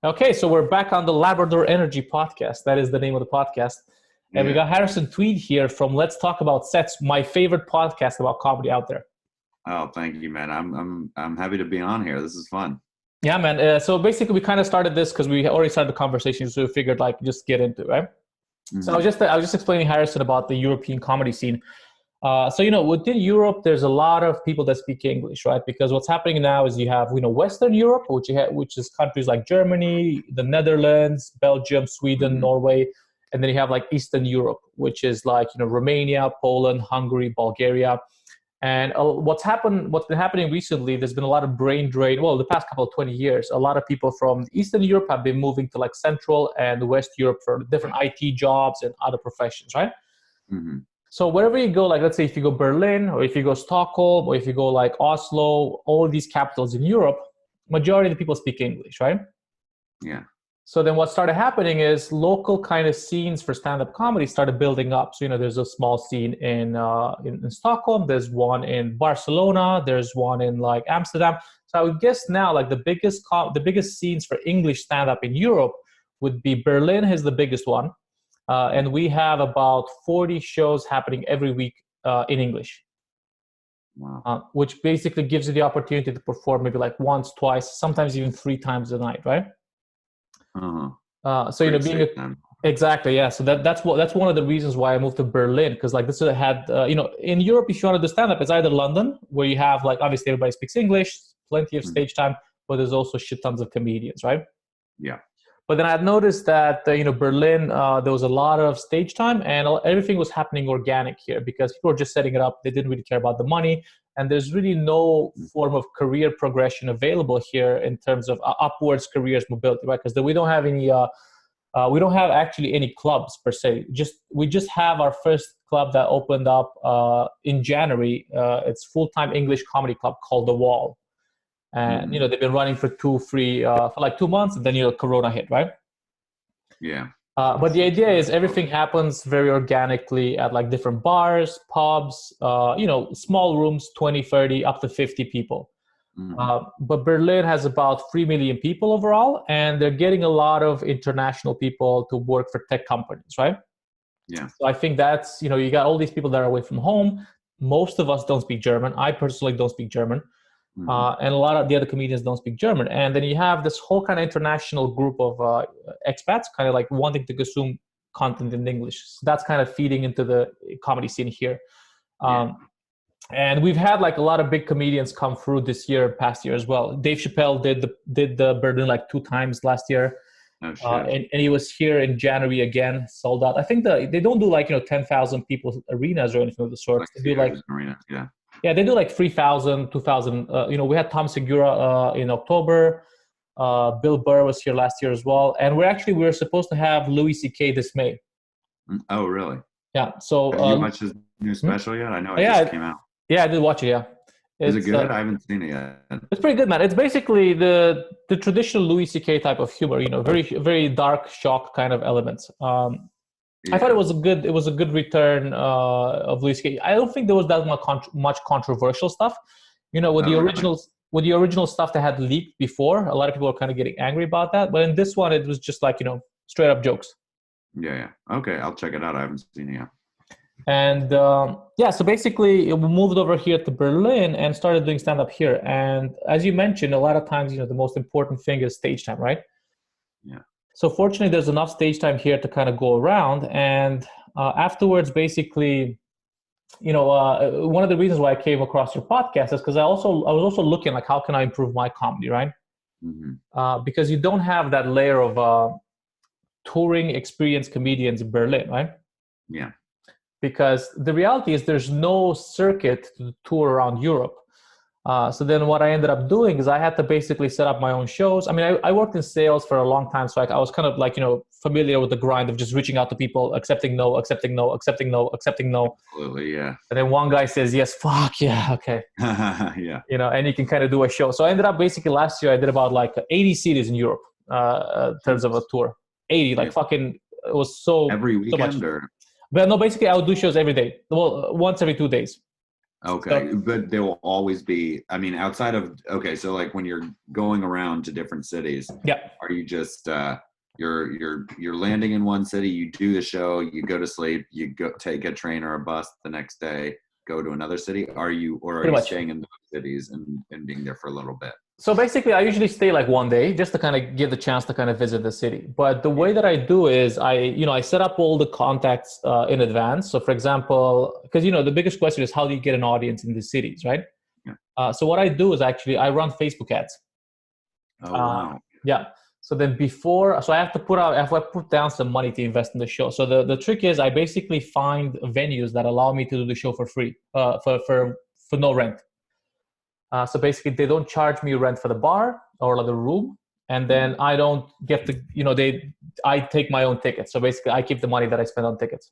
Okay, so we're back on the Labrador Energy podcast. That is the name of the podcast. And we Yeah. got Harrison Tweed here from Let's Talk About Sets, my favorite podcast about comedy out there. Oh, thank you, man. I'm happy to be on here. This is fun. Yeah, man. So basically, we kind of started this because we already started the conversation, so we figured like just get into it, right? So I was just explaining Harrison about the European comedy scene. Within Europe, there's a lot of people that speak English, right? Because what's happening now is you have Western Europe, which is countries like Germany, the Netherlands, Belgium, Sweden, Norway, and then you have like Eastern Europe, which is like Romania, Poland, Hungary, Bulgaria. And what's been happening recently, there's been a lot of brain drain. Well, the past couple of 20 years, a lot of people from Eastern Europe have been moving to like Central and West Europe for different IT jobs and other professions, right? Mm-hmm. So wherever you go, like let's say if you go Berlin or if you go Stockholm or if you go like Oslo, all of these capitals in Europe, majority of the people speak English, right? Yeah. So then what started happening is local kind of scenes for stand-up comedy started building up. So, there's a small scene in Stockholm. There's one in Barcelona. There's one in like Amsterdam. So I would guess now like the biggest scenes for English stand-up in Europe would be Berlin is the biggest one. And we have about 40 shows happening every week in English. Wow. Which basically gives you the opportunity to perform maybe like once, twice, sometimes even 3 times a night, right? Exactly, yeah. So that's one of the reasons why I moved to Berlin, because like this had in Europe, if you want to do stand up, it's either London, where you have like obviously everybody speaks English, plenty of stage time, but there's also shit tons of comedians, right? Yeah. But then I've noticed that Berlin, there was a lot of stage time, and everything was happening organic here because people were just setting it up. They didn't really care about the money, and there's really no form of career progression available here in terms of upwards careers mobility, right? Because we don't have any, we don't have actually any clubs per se. We just have our first club that opened up in January. It's full-time English comedy club called The Wall. And they've been running for like 2 months, and then Corona hit, right? Yeah. But the idea is everything happens very organically at like different bars, pubs, small rooms, 20, 30, up to 50 people. But Berlin has about 3 million people overall, and they're getting a lot of international people to work for tech companies, right? Yeah. So I think that's, you got all these people that are away from home. Most of us don't speak German. I personally don't speak German. And a lot of the other comedians don't speak German. And then you have this whole kind of international group of expats kind of like wanting to consume content in English. So that's kind of feeding into the comedy scene here. And we've had like a lot of big comedians come through this year, past year as well. Dave Chappelle did the Berlin like 2 times last year. Oh, shit. And he was here in January again, sold out. I think they don't do like 10,000 people arenas or anything of the sort. Like they do like arena. Yeah. Yeah, they do like 3,000, 2,000. We had Tom Segura in October. Bill Burr was here last year as well. And we were supposed to have Louis C.K. this May. Oh, really? Yeah. So have you watched his new special yet? I know it just came out. Yeah, I did watch it, yeah. Is it good? I haven't seen it yet. It's pretty good, man. It's basically the traditional Louis C.K. type of humor, very, very dark, shock kind of elements. I thought it was a good return of Louis C.K. I don't think there was that much controversial stuff. With the original stuff that had leaked before, a lot of people are kind of getting angry about that. But in this one, it was just like straight up jokes. Yeah. Okay, I'll check it out. I haven't seen it yet. And so basically, we moved over here to Berlin and started doing stand up here. And as you mentioned, a lot of times, the most important thing is stage time, right? Yeah. So fortunately, there's enough stage time here to kind of go around. And afterwards, basically, one of the reasons why I came across your podcast is because I was also looking like, how can I improve my comedy, right? Because you don't have that layer of touring experienced comedians in Berlin, right? Yeah. Because the reality is there's no circuit to tour around Europe. So then what I ended up doing is I had to basically set up my own shows. I mean, I worked in sales for a long time, so I was kind of like, familiar with the grind of just reaching out to people, accepting no, accepting no, accepting no, accepting no. Absolutely, yeah. And then one guy says, yes, fuck, yeah, okay. Yeah. And you can kind of do a show. So I ended up basically last year, I did about like 80 cities in Europe in terms of a tour. 80, like fucking, it was so... Every weekend so much. or... But no, basically I would do shows every day. Well, once every 2 days. Okay, So, but there will always be, I mean, outside of, okay, so like when you're going around to different cities, yeah. are you just you're landing in one city, you do the show, you go to sleep, you go take a train or a bus the next day, go to another city? Are Pretty you much. staying in those cities and being there for a little bit? So basically, I usually stay like one day just to kind of give the chance to kind of visit the city. But the way Yeah. that I do is I set up all the contacts in advance. So for example, because the biggest question is how do you get an audience in the cities, right? Yeah. So what I do is actually I run Facebook ads. Oh Uh, wow. yeah. So then so I have to put down some money to invest in the show. So the trick is I basically find venues that allow me to do the show for free, for no rent. So basically, they don't charge me rent for the bar or like the room, and then I don't get to, I take my own tickets. So basically, I keep the money that I spend on tickets.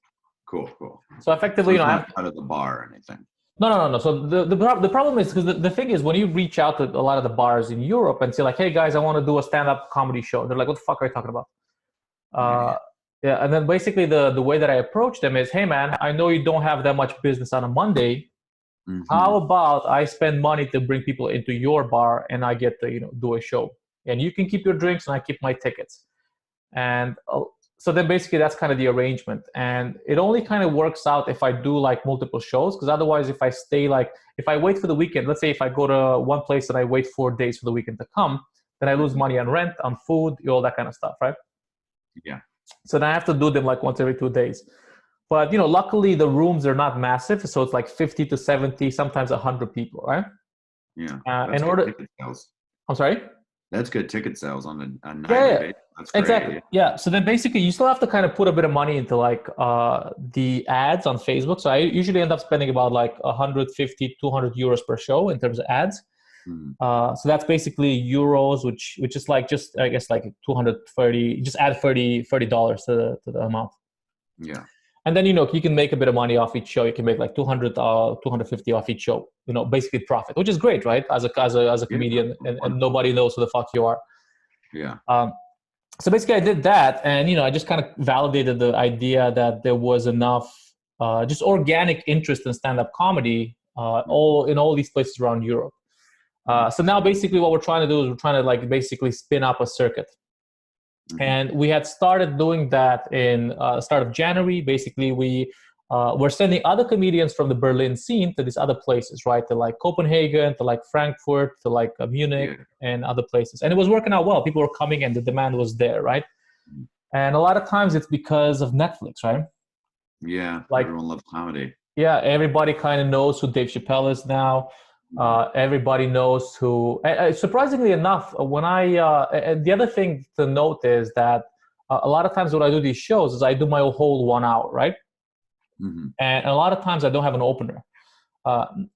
Cool. So So effectively, it's I not have out of the bar or anything. no. So the problem is because the thing is when you reach out to a lot of the bars in Europe and say like, hey guys, I want to do a stand up comedy show. They're like, what the fuck are you talking about? Yeah. Uh, yeah, and then basically the way that I approach them is, hey man, I know you don't have that much business on a Monday. Hmm. How about I spend money to bring people into your bar and I get to do a show, and you can keep your drinks and I keep my tickets. And so then basically that's kind of the arrangement, and it only kind of works out if I do like multiple shows, because otherwise if I wait for the weekend, let's say if I go to one place and I wait 4 days for the weekend to come, then I lose money on rent, on food, all that kind of stuff, right? Yeah. So then I have to do them like once every 2 days. But luckily the rooms are not massive, so it's like 50 to 70, sometimes 100 people, right? Yeah. In That's good order, ticket sales. I'm sorry. That's good ticket sales on a Yeah, nightly yeah, basis. That's great. exactly. Yeah. Yeah. So then basically you still have to kind of put a bit of money into like the ads on Facebook. So I usually end up spending about like 150, 200 euros per show in terms of ads. Mhm. So that's basically euros, which is like just I guess like 230. Just add $30 to the amount. Yeah. And then you can make a bit of money off each show. You can make like 200, 250 off each show. Basically profit, which is great, right? As a Yeah. comedian, and Wonderful. nobody knows who the fuck you are. Yeah. Um, so basically, I did that, and I just kind of validated the idea that there was enough just organic interest in stand-up comedy all these places around Europe. So now basically, what we're trying to do is we're trying to like basically spin up a circuit. And we had started doing that in start of January. Basically, we're sending other comedians from the Berlin scene to these other places, right? To like Copenhagen, to like Frankfurt, to like Munich, Yeah. and other places. And it was working out well. People were coming, and the demand was there, right? And a lot of times it's because of Netflix, right? Yeah. Like, Everyone loves comedy. yeah, everybody kind of knows who Dave Chappelle is now. Everybody knows who. Surprisingly enough, the other thing to note is that a lot of times when I do these shows is I do my whole 1 hour, right? Mm-hmm. And a lot of times I don't have an opener.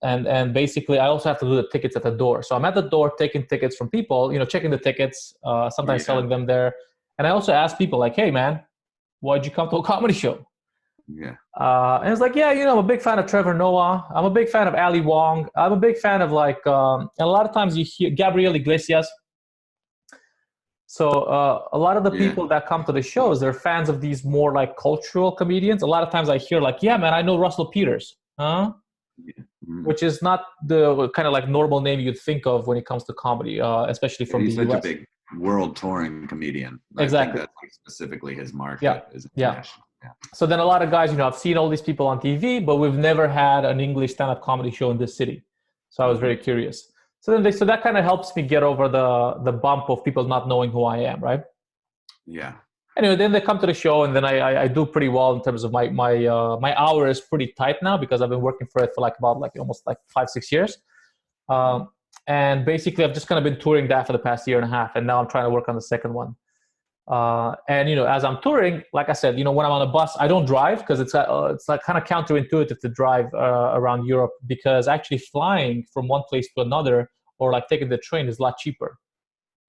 And basically I also have to do the tickets at the door. So I'm at the door taking tickets from people, checking the tickets, sometimes Yeah. selling them there. And I also ask people like, hey man, why'd you come to a comedy show? Yeah. And it's like, yeah, I'm a big fan of Trevor Noah. I'm a big fan of Ali Wong. I'm a big fan of like, and a lot of times you hear Gabriel Iglesias. So a lot of the Yeah. people that come to the shows, they're fans of these more like cultural comedians. A lot of times I hear like, yeah, man, I know Russell Peters, huh? Yeah. Mm. Which is not the kind of like normal name you'd think of when it comes to comedy, especially from the He's such a US. big world touring comedian. I think Exactly. that's like specifically his market Yeah. is Yeah. international. Yeah. So then a lot of guys, I've seen all these people on TV, but we've never had an English stand-up comedy show in this city. So I was very curious. So that kind of helps me get over the bump of people not knowing who I am, right? Yeah. Anyway, then they come to the show, and then I do pretty well in terms of my hour is pretty tight now because I've been working for it for like about like almost like 5-6 years. And basically I've just kind of been touring that for the past year and a half, and now I'm trying to work on the second one. And as I'm touring, like I said, when I'm on a bus, I don't drive because it's like kind of counterintuitive to drive around Europe, because actually flying from one place to another or like taking the train is a lot cheaper.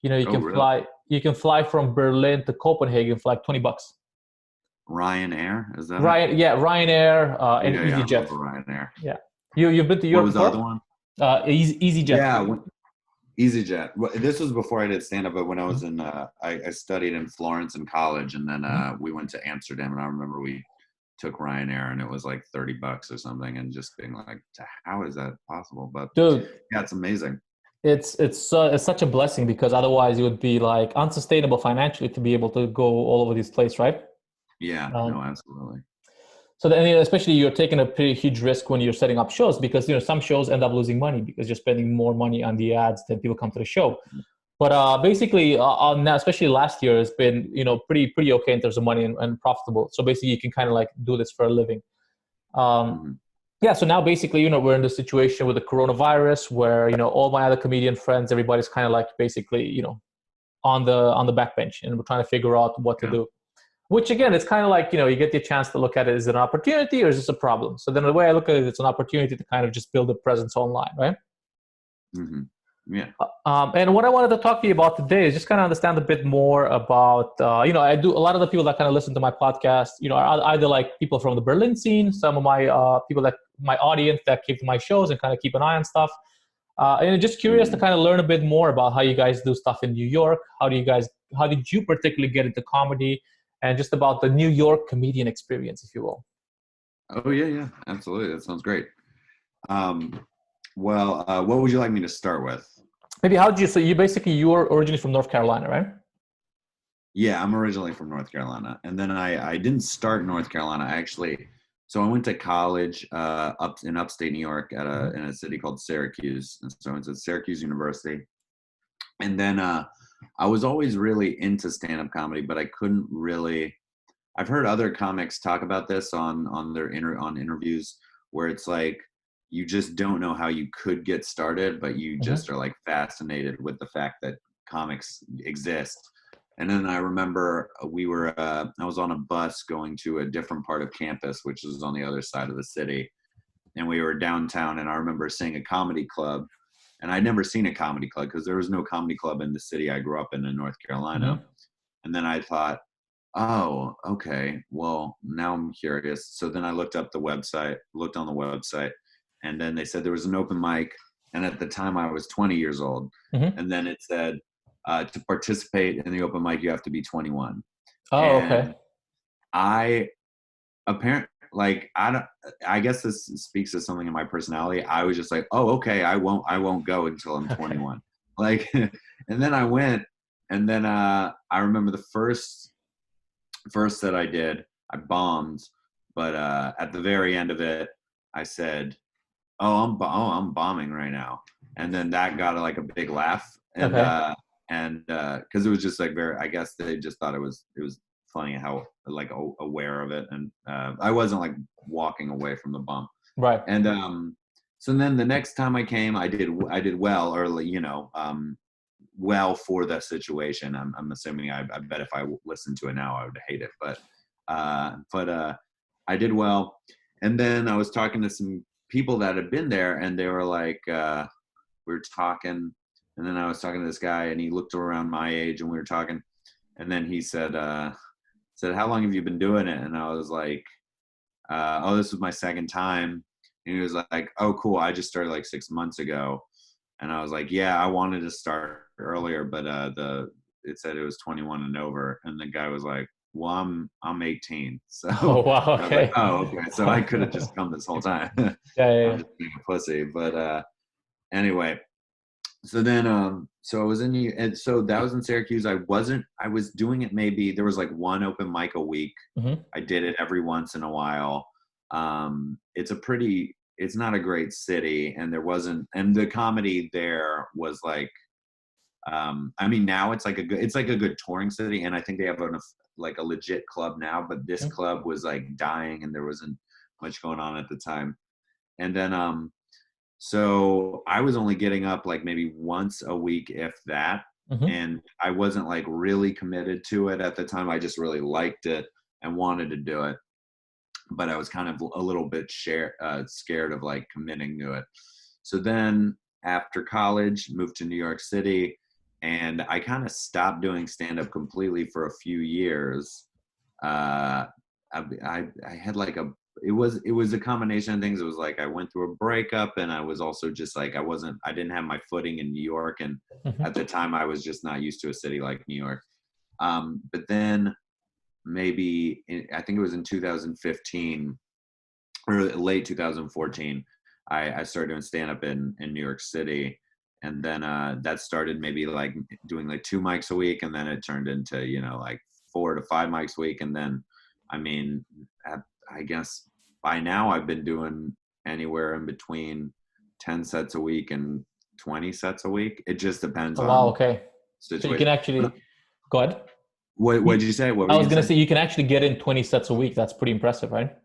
You Oh, can really? fly from Berlin to Copenhagen for like $20. Ryanair, is that it? Ryanair, and Yeah, I EasyJet. remember Ryanair. Yeah, you've been to What Europe was the other before? one? EasyJet. Yeah, EasyJet. This was before I did stand up, but when I was in, I studied in Florence in college, and then we went to Amsterdam, and I remember we took Ryanair and it was like $30 or something, and just being like, how is that possible? But Dude, yeah, it's amazing. it's such a blessing, because otherwise it would be like unsustainable financially to be able to go all over this place, right? Yeah, no, Um, absolutely. so then, especially you're taking a pretty huge risk when you're setting up shows, because some shows end up losing money because you're spending more money on the ads than people come to the show. But basically, now, especially last year, has been pretty okay in terms of money and profitable. So basically, you can kind of like do this for a living. Mm-hmm. Yeah. So now basically, we're in the situation with the coronavirus where all my other comedian friends, everybody's kind of like basically on the backbench, and we're trying to figure out what to do. Which again, it's kind of like you get the chance to look at it. Is it an opportunity or is this a problem? So then the way I look at it, it's an opportunity to kind of just build a presence online, right? Mm-hmm. Yeah. And what I wanted to talk to you about today is just kind of understand a bit more about, I do a lot of the people that kind of listen to my podcast, are either like people from the Berlin scene, some of my people my audience that came to my shows and kind of keep an eye on stuff. And just curious to kind of learn a bit more about how you guys do stuff in New York. How did you particularly get into comedy, and just about the New York comedian experience, if you will? Oh yeah, absolutely. That sounds great. Well, what would you like me to start with? Maybe so you're originally from North Carolina, right? Yeah, I'm originally from North Carolina, and then I didn't start in North Carolina. So I went to college up in upstate New York in a city called Syracuse, and so I went to Syracuse University, and then I was always really into stand-up comedy, but I couldn't really. I've heard other comics talk about this on on interviews, where it's like you just don't know how you could get started, but you just are like fascinated with the fact that comics exist. And then I remember I was on a bus going to a different part of campus, which was on the other side of the city. And we were downtown, and I remember seeing a comedy club. And I'd never seen a comedy club because there was no comedy club in the city I grew up in North Carolina. And then I thought, oh, okay, well, now I'm curious. So then I looked on the website, and then they said there was an open mic. And at the time I was 20 years old. And then it said, to participate in the open mic, you have to be 21. Oh, and okay. I I guess this speaks to something in my personality. I was just like, oh, okay, I won't go until I'm 21. Like, and then I went, and then I remember the first that I did, I bombed, but at the very end of it, I said, I'm bombing right now. And then that got like a big laugh. And Okay. because it was just like I guess they just thought it was funny how like aware of it. And I wasn't like walking away from the bump. Right. And so then the next time I came, I did well, or well for the situation. I'm assuming I bet if I listened to it now, I would hate it. But I did well. And then I was talking to some people that had been there, and they were like, we were talking, and then I was talking to this guy, and he looked around my age, and we were talking, and then he said, how long have you been doing it? And I was like, oh, this was my second time. And he was like, oh, cool, I just started like 6 months ago. And I was like, yeah, I wanted to start earlier, but it said it was 21 and over. And the guy was like, well, I'm 18. So Oh, wow. I was like, Okay. oh, okay. So I could have just come this whole time. I'm Yeah. just being a pussy. But anyway, so then so I was and so that was in Syracuse. I was doing it, maybe there was like one open mic a week. I did it every once in a while. It's not a great city, and and the comedy there was like, I mean, now it's like a good touring city, and I think they have like a legit club now, but this club was like dying, and there wasn't much going on at the time. And then so I was only getting up like maybe once a week, if that. And I wasn't like really committed to it at the time. I just really liked it and wanted to do it, but I was kind of a little bit scared of like committing to it. So then after college, moved to New York City, and I kind of stopped doing stand-up completely for a few years. I had like it was a combination of things. It was like I went through a breakup, and I was also just like I didn't have my footing in New York, and at the time I was just not used to a city like New York. But then maybe I think it was in 2015 or late 2014. I started doing stand up in New York City, and then that started maybe like doing like 2 mics a week, and then it turned into, you know, like 4 to 5 mics a week, and then I mean, I guess by now I've been doing anywhere in between 10 sets a week and 20 sets a week. It just depends Oh, wow. on Okay. So you can situation. actually go ahead. What did you say? What were I you was gonna going to say? say you can actually get in 20 sets a week. That's pretty impressive, right?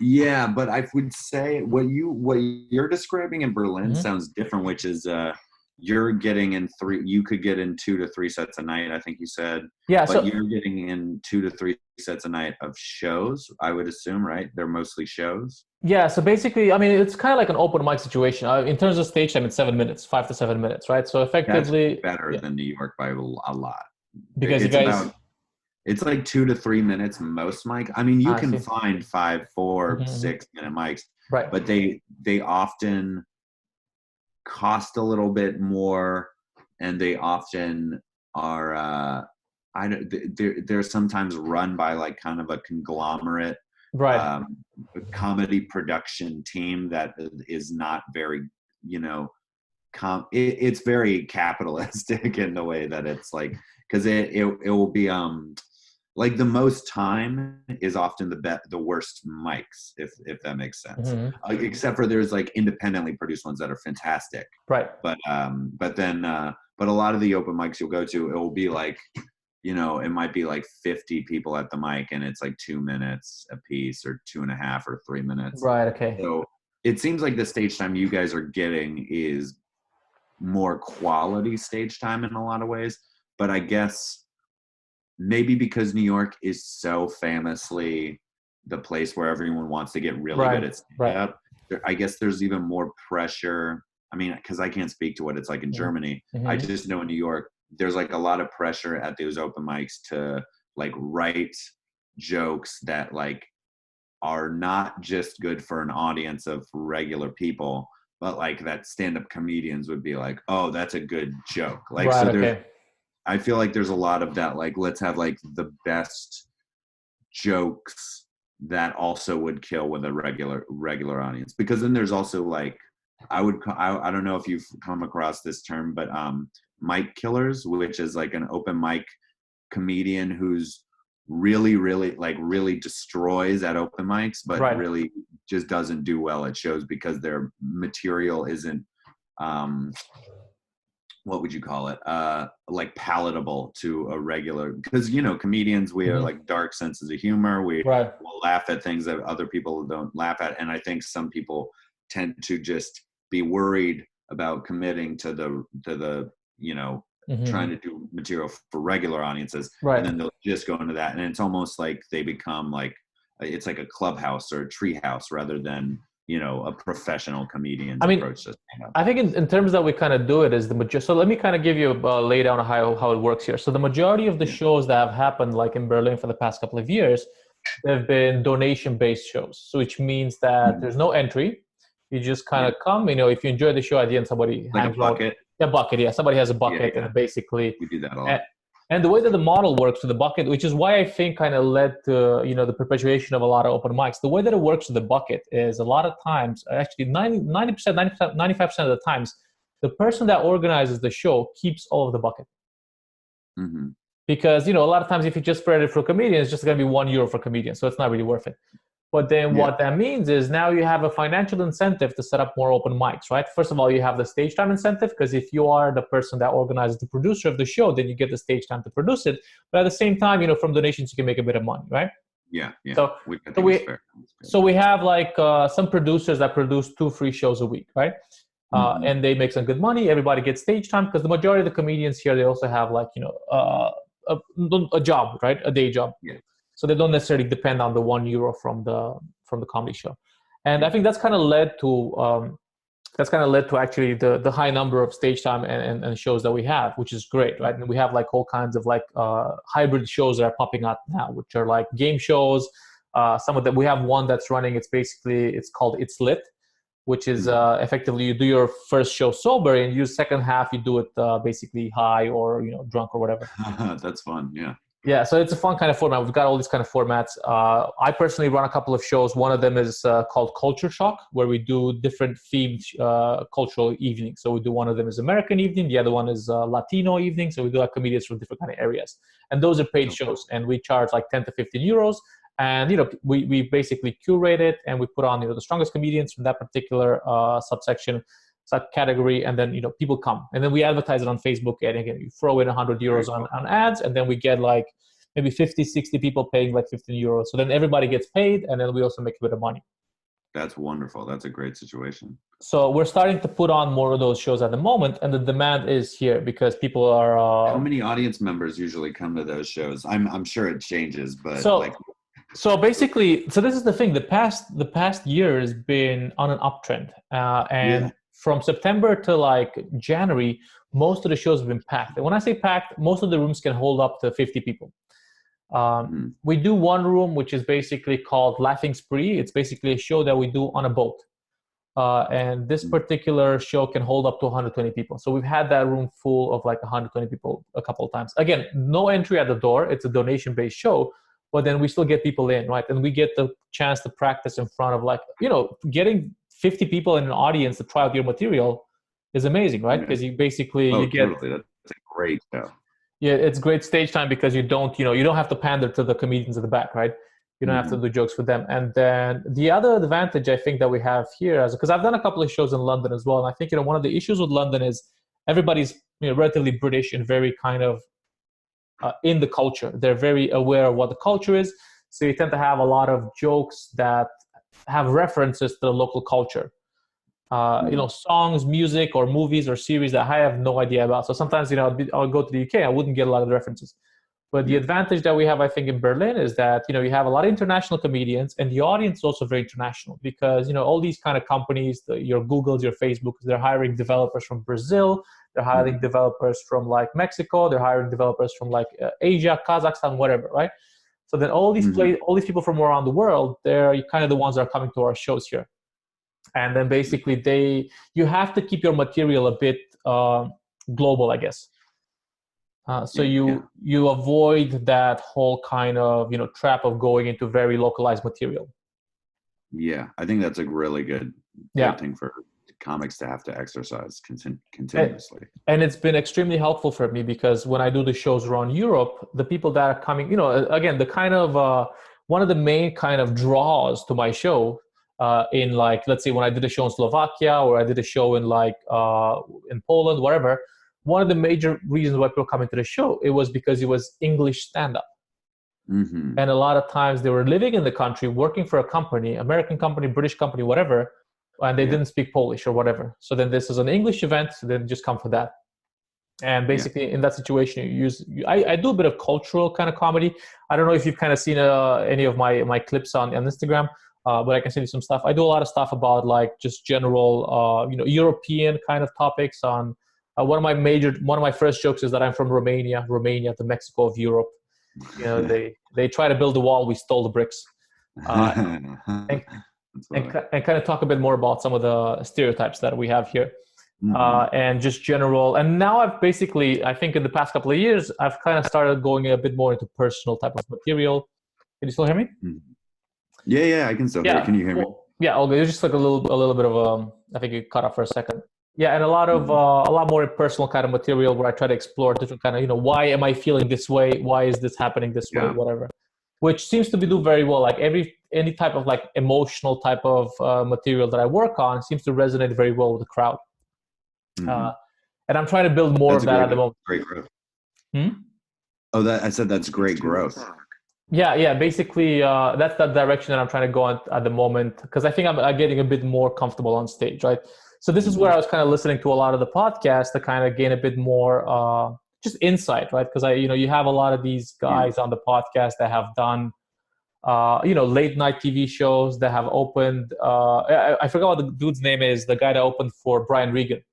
Yeah, but I would say what you're describing in Berlin Mm-hmm. sounds different, which is you're getting in you could get in 2 to 3 sets a night, I think you said. Yeah. But So you're getting in 2 to 3 sets a night of shows, I would assume, right? They're mostly shows. yeah. So basically, I mean, it's kind of like an open mic situation. In terms of stage time, it's 7 minutes, 5 to 7 minutes, right? So That's effectively, better yeah, than New York by a lot. because you It's guys, about It's like 2 to 3 minutes most mic. I mean, you I can see. find 5, 4, Mm-hmm. 6 minute mics, Right. but they often cost a little bit more, and they often are I don't they're sometimes run by like kind of a conglomerate Right. um, comedy production team that is not very, you know, it's very capitalistic in the way that it's like, because it will be like the most time is often the worst mics, if that makes sense. Mm-hmm. Except for there's like independently produced ones that are fantastic, Right. but then but a lot of the open mics you'll go to, it will be like, you know, it might be like 50 people at the mic, and it's like 2 minutes a piece, or 2.5 or 3 minutes. Right. Okay. So it seems like the stage time you guys are getting is more quality stage time in a lot of ways. But I guess maybe because New York is so famously the place where everyone wants to get really good Right. at stand Right. up, I guess there's even more pressure. I mean, because I can't speak to what it's like in Germany. I Mm-hmm. just know in New York, there's like a lot of pressure at those open mics to like write jokes that like are not just good for an audience of regular people, but like that stand-up comedians would be like, oh, that's a good joke. Like, Right. so there's, Okay. I feel like there's a lot of that, like, let's have like the best jokes that also would kill with a regular audience. Because then there's also like, I don't know if you've come across this term, but mic killers, which is like an open mic comedian who's really destroys at open mics, but Right. really just doesn't do well at shows because their material isn't um what would you call it, like palatable to a regular, because you know, comedians, we are Mm-hmm. like dark senses of humor, we Right. will laugh at things that other people don't laugh at, and I think some people tend to just be worried about committing to the you know, trying Mm-hmm. to do material for regular audiences, and Right. then they'll just go into that, and it's almost like they become like, it's like a clubhouse or a treehouse rather than, you know, a professional comedian's I mean, approach to stand-up. I think in terms that we kind of do it is the majority. So let me kind of give you a lay down how it works here. So the majority of the Yeah. shows that have happened, like in Berlin for the past couple of years, they've been donation-based shows. So which means that Mhm. there's no entry. You just kind Yeah, of come. You know, if you enjoy the show, at the end somebody like a hangs out bucket. a bucket. Yeah, somebody has a Yeah, bucket, yeah, and basically, we do that a and, lot. and the way that the model works with the bucket, which is why I think kind of led to, you know, the perpetuation of a lot of open mics. The way that it works with the bucket is a lot of times, actually 90%, 95% of the times, the person that organizes the show keeps all of the bucket. Hmm. Because, you know, a lot of times if you just spread it for comedians, it's just going to be €1 for comedians. So it's not really worth it. But then Yeah. what that means is now you have a financial incentive to set up more open mics, right? First of all, you have the stage time incentive, because if you are the person that organizes the producer of the show, then you get the stage time to produce it. But at the same time, you know, from donations, you can make a bit of money, right? Yeah, yeah. So, Which I so think is we fair. so we have like some producers that produce 2 free shows a week, right? Hmm. And they make some good money. Everybody gets stage time, because the majority of the comedians here, they also have like, you know, a job, right? A day job. Yeah, So they don't necessarily depend on the €1 from the comedy show. And I yeah. think that's kind of led to actually the high number of stage time and shows that we have, which is great, right? And we have like all kinds of like hybrid shows that are popping up now, which are like game shows. Some of them, we have one that's running. It's called It's Lit, which is effectively you do your first show sober, and you second half you do it basically high or, you know, drunk or whatever. That's fun. Yeah. Yeah, so it's a fun kind of format. We've got all these kind of formats. I personally run a couple of shows. One of them is called Culture Shock, where we do different themed cultural evenings. So we do one of them is American evening, the other one is Latino evening. So we do comedians from different kind of areas, and those are paid shows, and we charge like 10 to 15 euros. And we basically curate it, and we put on the strongest comedians from that particular subsection. Category, and then people come, and then we advertise it on Facebook, and again you throw in 100 euros on ads, and then we get like maybe 50-60 people paying like 15 euros, so then everybody gets paid, and then we also make a bit of money. That's wonderful. That's a great situation. So we're starting to put on more of those shows at the moment, and the demand is here because people are how many audience members usually come to those shows? I'm sure it changes, but so basically, this is the thing, the past year has been on an uptrend, and from September to like January, most of the shows have been packed. And when I say packed, most of the rooms can hold up to 50 people. We do one room, which is basically called Laughing Spree. It's basically a show that we do on a boat. And this particular show can hold up to 120 people. So we've had that room full of like 120 people a couple of times. Again, no entry at the door. It's a donation-based show, but then we still get people in, right? And we get the chance to practice in front of like, getting 50 people in an audience to try out your material is amazing, right? Because you basically you get totally. That's a great show. Yeah, it's great stage time because you don't have to pander to the comedians at the back, right? You don't have to do jokes for them. And then the other advantage I think that we have here, because I've done a couple of shows in London as well, and I think one of the issues with London is everybody's relatively British and very kind of in the culture. They're very aware of what the culture is, so you tend to have a lot of jokes that have references to the local culture, songs, music, or movies or series that I have no idea about. So sometimes, I'll go to the UK, I wouldn't get a lot of the references. But the advantage that we have, I think, in Berlin is that, you have a lot of international comedians, and the audience is also very international because, all these kind of companies, your Googles, your Facebooks, they're hiring developers from Brazil, they're hiring developers from like Mexico, they're hiring developers from like Asia, Kazakhstan, whatever, right? So then all these people from around the world, they're kind of the ones that are coming to our shows here. And then basically you have to keep your material a bit global, I guess. So you avoid that whole kind of, trap of going into very localized material. Yeah, I think that's a really good thing for comics to have to exercise continuously. And it's been extremely helpful for me because when I do the shows around Europe, the people that are coming, again, the kind of one of the main kind of draws to my show in like, let's say when I did a show in Slovakia or I did a show in like in Poland, wherever, one of the major reasons why people come into the show, it was because it was English stand-up. And a lot of times they were living in the country, working for a company, American company, British company, whatever, and they didn't speak Polish or whatever. So then this is an English event, so then just come for that. And basically in that situation, I do a bit of cultural kind of comedy. I don't know if you've kind of seen any of my clips on Instagram, but I can send you some stuff. I do a lot of stuff about like just general, European kind of topics on one of my first jokes is that I'm from Romania, the Mexico of Europe. They try to build a wall, we stole the bricks. And kind of talk a bit more about some of the stereotypes that we have here. And just general. And now I think in the past couple of years, I've kind of started going a bit more into personal type of material. Can you still hear me? Yeah, I can still hear you. Can you hear me? Yeah, all good. It was just like a little bit of I think it cut off for a second. Yeah, and a lot more personal kind of material where I try to explore different kind of, why am I feeling this way? Why is this happening this way? Whatever. Which seems to do very well. Like any type of like emotional type of material that I work on seems to resonate very well with the crowd. And I'm trying to build more of that at the moment. Great growth. I said that's great growth. Yeah. Basically, that's the direction that I'm trying to go at the moment because I think I'm getting a bit more comfortable on stage, right? So this is where I was kind of listening to a lot of the podcasts to kind of gain a bit more just insight, right? Because you have a lot of these guys on the podcast that have done, late night TV shows that have opened. I forgot what the dude's name is. The guy that opened for Brian Regan.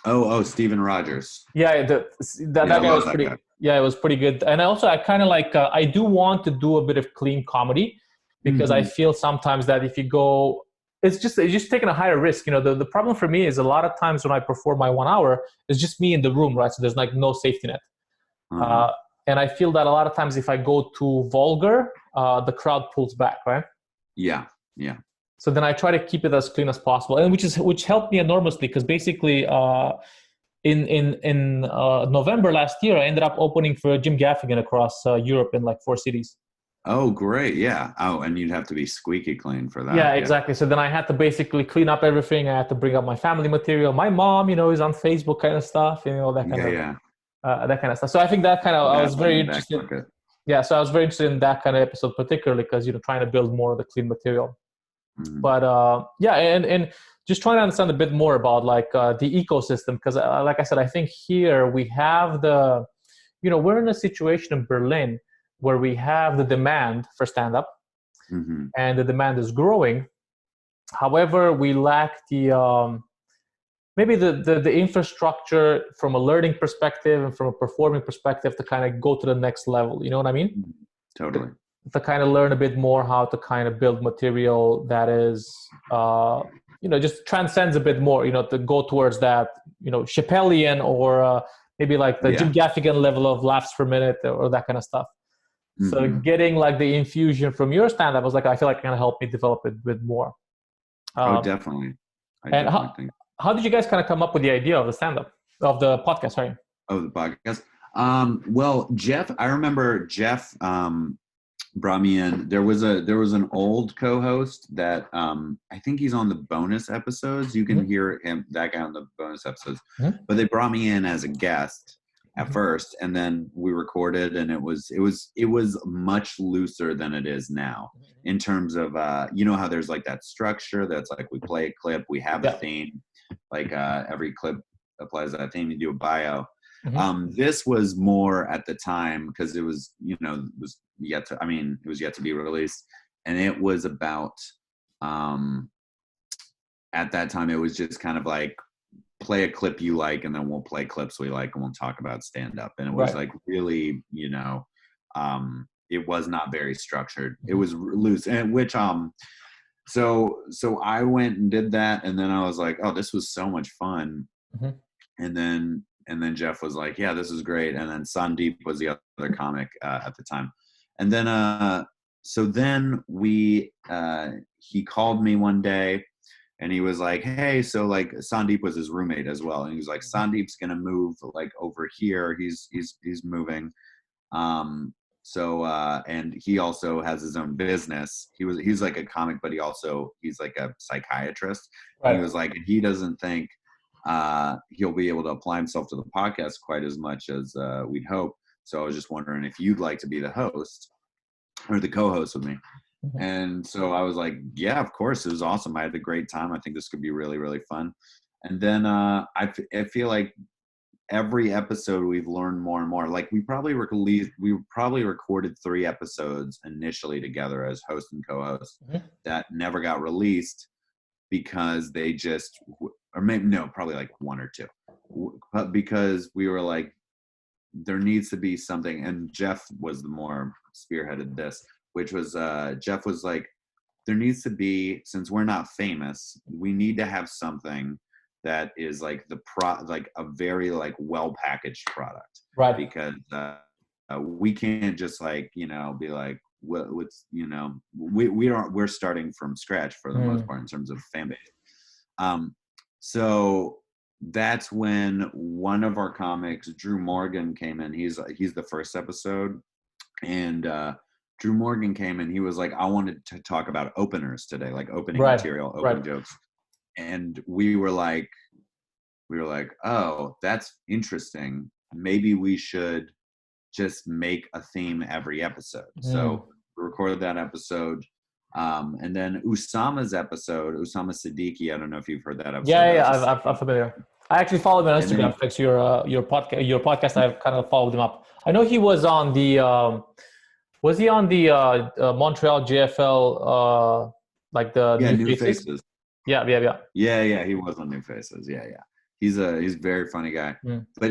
Oh, Steven Rogers. Yeah, that guy was pretty. Guy. Yeah, it was pretty good. And I kind of like. I do want to do a bit of clean comedy because I feel sometimes that if you go. It's just taking a higher risk. The problem for me is a lot of times when I perform my 1 hour, it's just me in the room, right? So there's like no safety net. And I feel that a lot of times if I go too vulgar, the crowd pulls back, right? Yeah. Yeah. So then I try to keep it as clean as possible, and which helped me enormously because basically in November last year I ended up opening for Jim Gaffigan across Europe in like 4 cities. Oh, great. Yeah. Oh, and you'd have to be squeaky clean for that. Yeah, exactly. So then I had to basically clean up everything. I had to bring up my family material. My mom, is on Facebook kind of stuff, that kind Yeah. of Yeah. that kind of stuff. So I think that kind of I was very Back interested. pocket. Yeah, so I was very interested in that kind of episode, particularly because trying to build more of the clean material. But yeah, and just trying to understand a bit more about like the ecosystem, because like I said, I think here we have we're in a situation in Berlin where we have the demand for stand-up, and the demand is growing. However, we lack the maybe the infrastructure from a learning perspective and from a performing perspective to kind of go to the next level. You know what I mean? Totally. To kind of learn a bit more how to kind of build material that is, just transcends a bit more, to go towards that, Chappellian or maybe like the Jim Gaffigan level of laughs per minute or that kind of stuff. So getting like the infusion from your stand-up was like, I feel like it kind of helped me develop it a bit more. Definitely. And how did you guys kind of come up with the idea of the stand-up, of the podcast, sorry? Oh, the podcast. Well, Jeff, I remember Jeff brought me in. There was an old co-host that I think he's on the bonus episodes. You can hear that guy on the bonus episodes. But they brought me in as a guest at first, and then we recorded, and it was much looser than it is now in terms of how there's like that structure that's like we play a clip, we have a theme, like every clip applies that theme, you do a bio. This was more at the time because it was yet to be released, and it was about at that time it was just kind of like play a clip you like, and then we'll play clips we like, and we'll talk about stand up. And it was like really, it was not very structured. It was loose, and which so I went and did that, and then I was like, oh, this was so much fun. And then Jeff was like, yeah, this is great. And then Sandeep was the other comic at the time. And then so then he called me one day. And he was like, hey, so like Sandeep was his roommate as well. And he was like, Sandeep's going to move like over here. He's moving. And he also has his own business. He's like a comic, but he's like a psychiatrist. Right. He was like, he doesn't think he'll be able to apply himself to the podcast quite as much as we'd hope. So I was just wondering if you'd like to be the host or the co-host with me. And so I was like, yeah, of course. It was awesome. I had a great time. I think this could be really, really fun. And then I feel like every episode we've learned more and more. Like we probably recorded 3 episodes initially together as host and co-host that never got released because they just, or maybe no, probably like 1 or 2, but because we were like, there needs to be something. And Jeff was the more spearheaded this, which was Jeff was like, there needs to be, since we're not famous, we need to have something that is like like a very like well packaged product, right? Because we can't just like be like what's we're starting from scratch for the most part in terms of fan base. So that's when one of our comics, Drew Morgan, came in. He's the first episode, and Drew Morgan came in. He was like, I wanted to talk about openers today, like opening material, opening jokes. And we were like, oh, that's interesting. Maybe we should just make a theme every episode. So we recorded that episode. And then Usama's episode, Usama Siddiqui, I don't know if you've heard that episode. Yeah, I'm familiar. I actually followed him on Instagram. Thanks to your podcast. I've kind of followed him up. I know he was on the was he on the Montreal JFL like the New Faces? Yeah. Yeah, he was on New Faces. Yeah. He's a very funny guy. But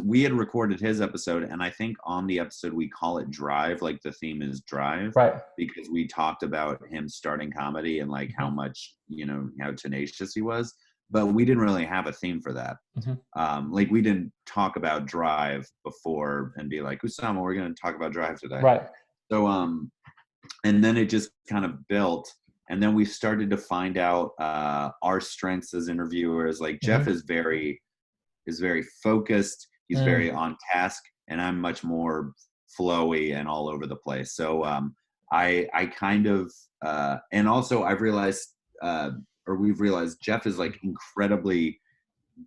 we had recorded his episode, and I think on the episode we call it Drive, like the theme is Drive. Right. Because we talked about him starting comedy and like how much, how tenacious he was. but we didn't really have a theme for that. Mm-hmm. Like we didn't talk about Drive before and be like, Usama, we're going to talk about Drive today. Right. So, and then it just kind of built. And then we started to find out our strengths as interviewers. Like Jeff is very focused. He's very on task, and I'm much more flowy and all over the place. So I kind of and also I've realized or we've realized Jeff is like incredibly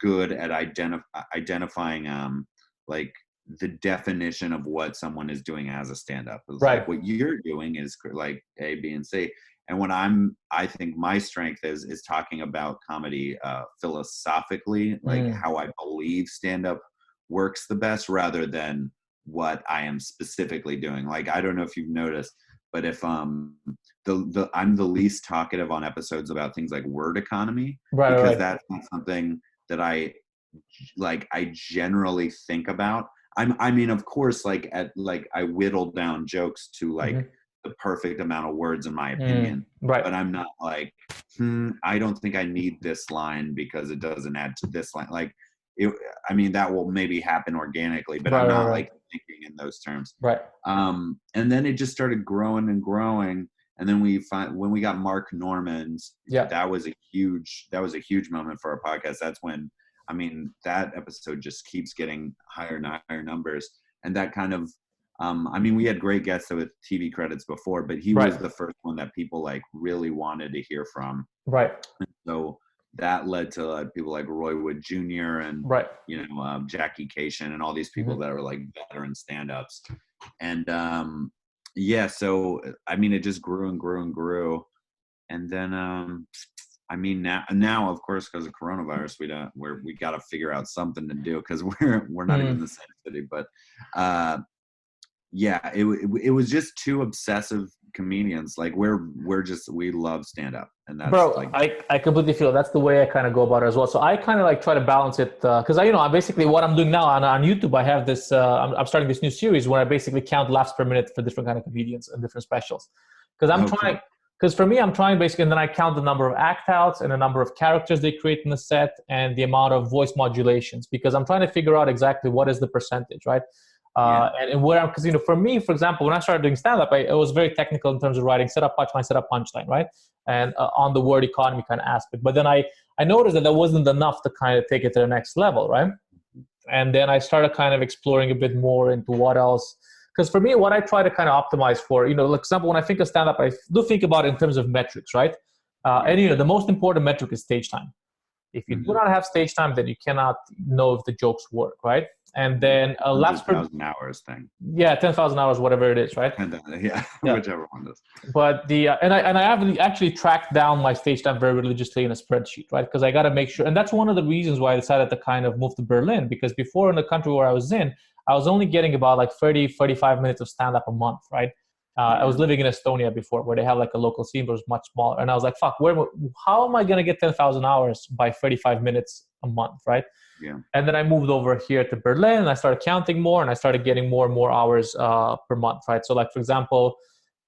good at identifying like the definition of what someone is doing as a stand-up. It's right. Like what you're doing is like A, B, and C. And what I think my strength is talking about comedy philosophically, like how I believe stand-up works the best rather than what I am specifically doing. Like, I don't know if you've noticed, but if I'm the least talkative on episodes about things like word economy, because that's not something that I generally think about. I mean, of course, like I whittle down jokes to like the perfect amount of words in my opinion, but I'm not like, I don't think I need this line because it doesn't add to this line. Like, I mean, that will maybe happen organically, but I'm not like thinking in those terms. Right. And then it just started growing and growing. And then when we got Mark Norman's, that was a huge moment for our podcast. That's when, I mean, that episode just keeps getting higher and higher numbers. And that kind of, I mean, we had great guests with TV credits before, but he was the first one that people like really wanted to hear from. Right. And so that led to people like Roy Wood Jr. and, you know, Jackie Cation and all these people that are like veteran stand-ups. And so, I mean, it just grew and grew and grew. And then, I mean, now, of course, because of coronavirus, we got to figure out something to do because we're not even in the same city. But it was just two obsessive comedians. Like we love stand up, and that's I completely feel that's the way I kind of go about it as well. So I kind of like try to balance it because I basically what I'm doing now on YouTube. I have this. I'm starting this new series where I basically count laughs per minute for different kind of comedians and different specials. Because I'm trying. Because for me, I'm trying basically, and then I count the number of act outs and the number of characters they create in the set and the amount of voice modulations, because I'm trying to figure out exactly what is the percentage, right? And where I'm, because, for me, for example, when I started doing stand-up, I was very technical in terms of writing setup, punchline, right? And on the word economy kind of aspect. But then I noticed that wasn't enough to kind of take it to the next level, right? And then I started kind of exploring a bit more into what else. Because for me, what I try to kind of optimize for, like, for example, when I think of stand-up, I do think about it in terms of metrics, right? And the most important metric is stage time. If you do not have stage time, then you cannot know if the jokes work, right? And then a laughs per 10,000 hours thing. Yeah, 10,000 hours, whatever it is, right? Yeah, whichever one does. But and I have actually tracked down my stage time very religiously in a spreadsheet, right? Because I got to make sure, and that's one of the reasons why I decided to kind of move to Berlin, because before in the country where I was in, I was only getting about like 35 minutes of stand-up a month, right? I was living in Estonia before, where they have like a local scene, but it was much smaller. And I was like, fuck, how am I going to get 10,000 hours by 35 minutes a month, right? Yeah. And then I moved over here to Berlin, and I started counting more, and I started getting more and more hours per month, right? So like, for example,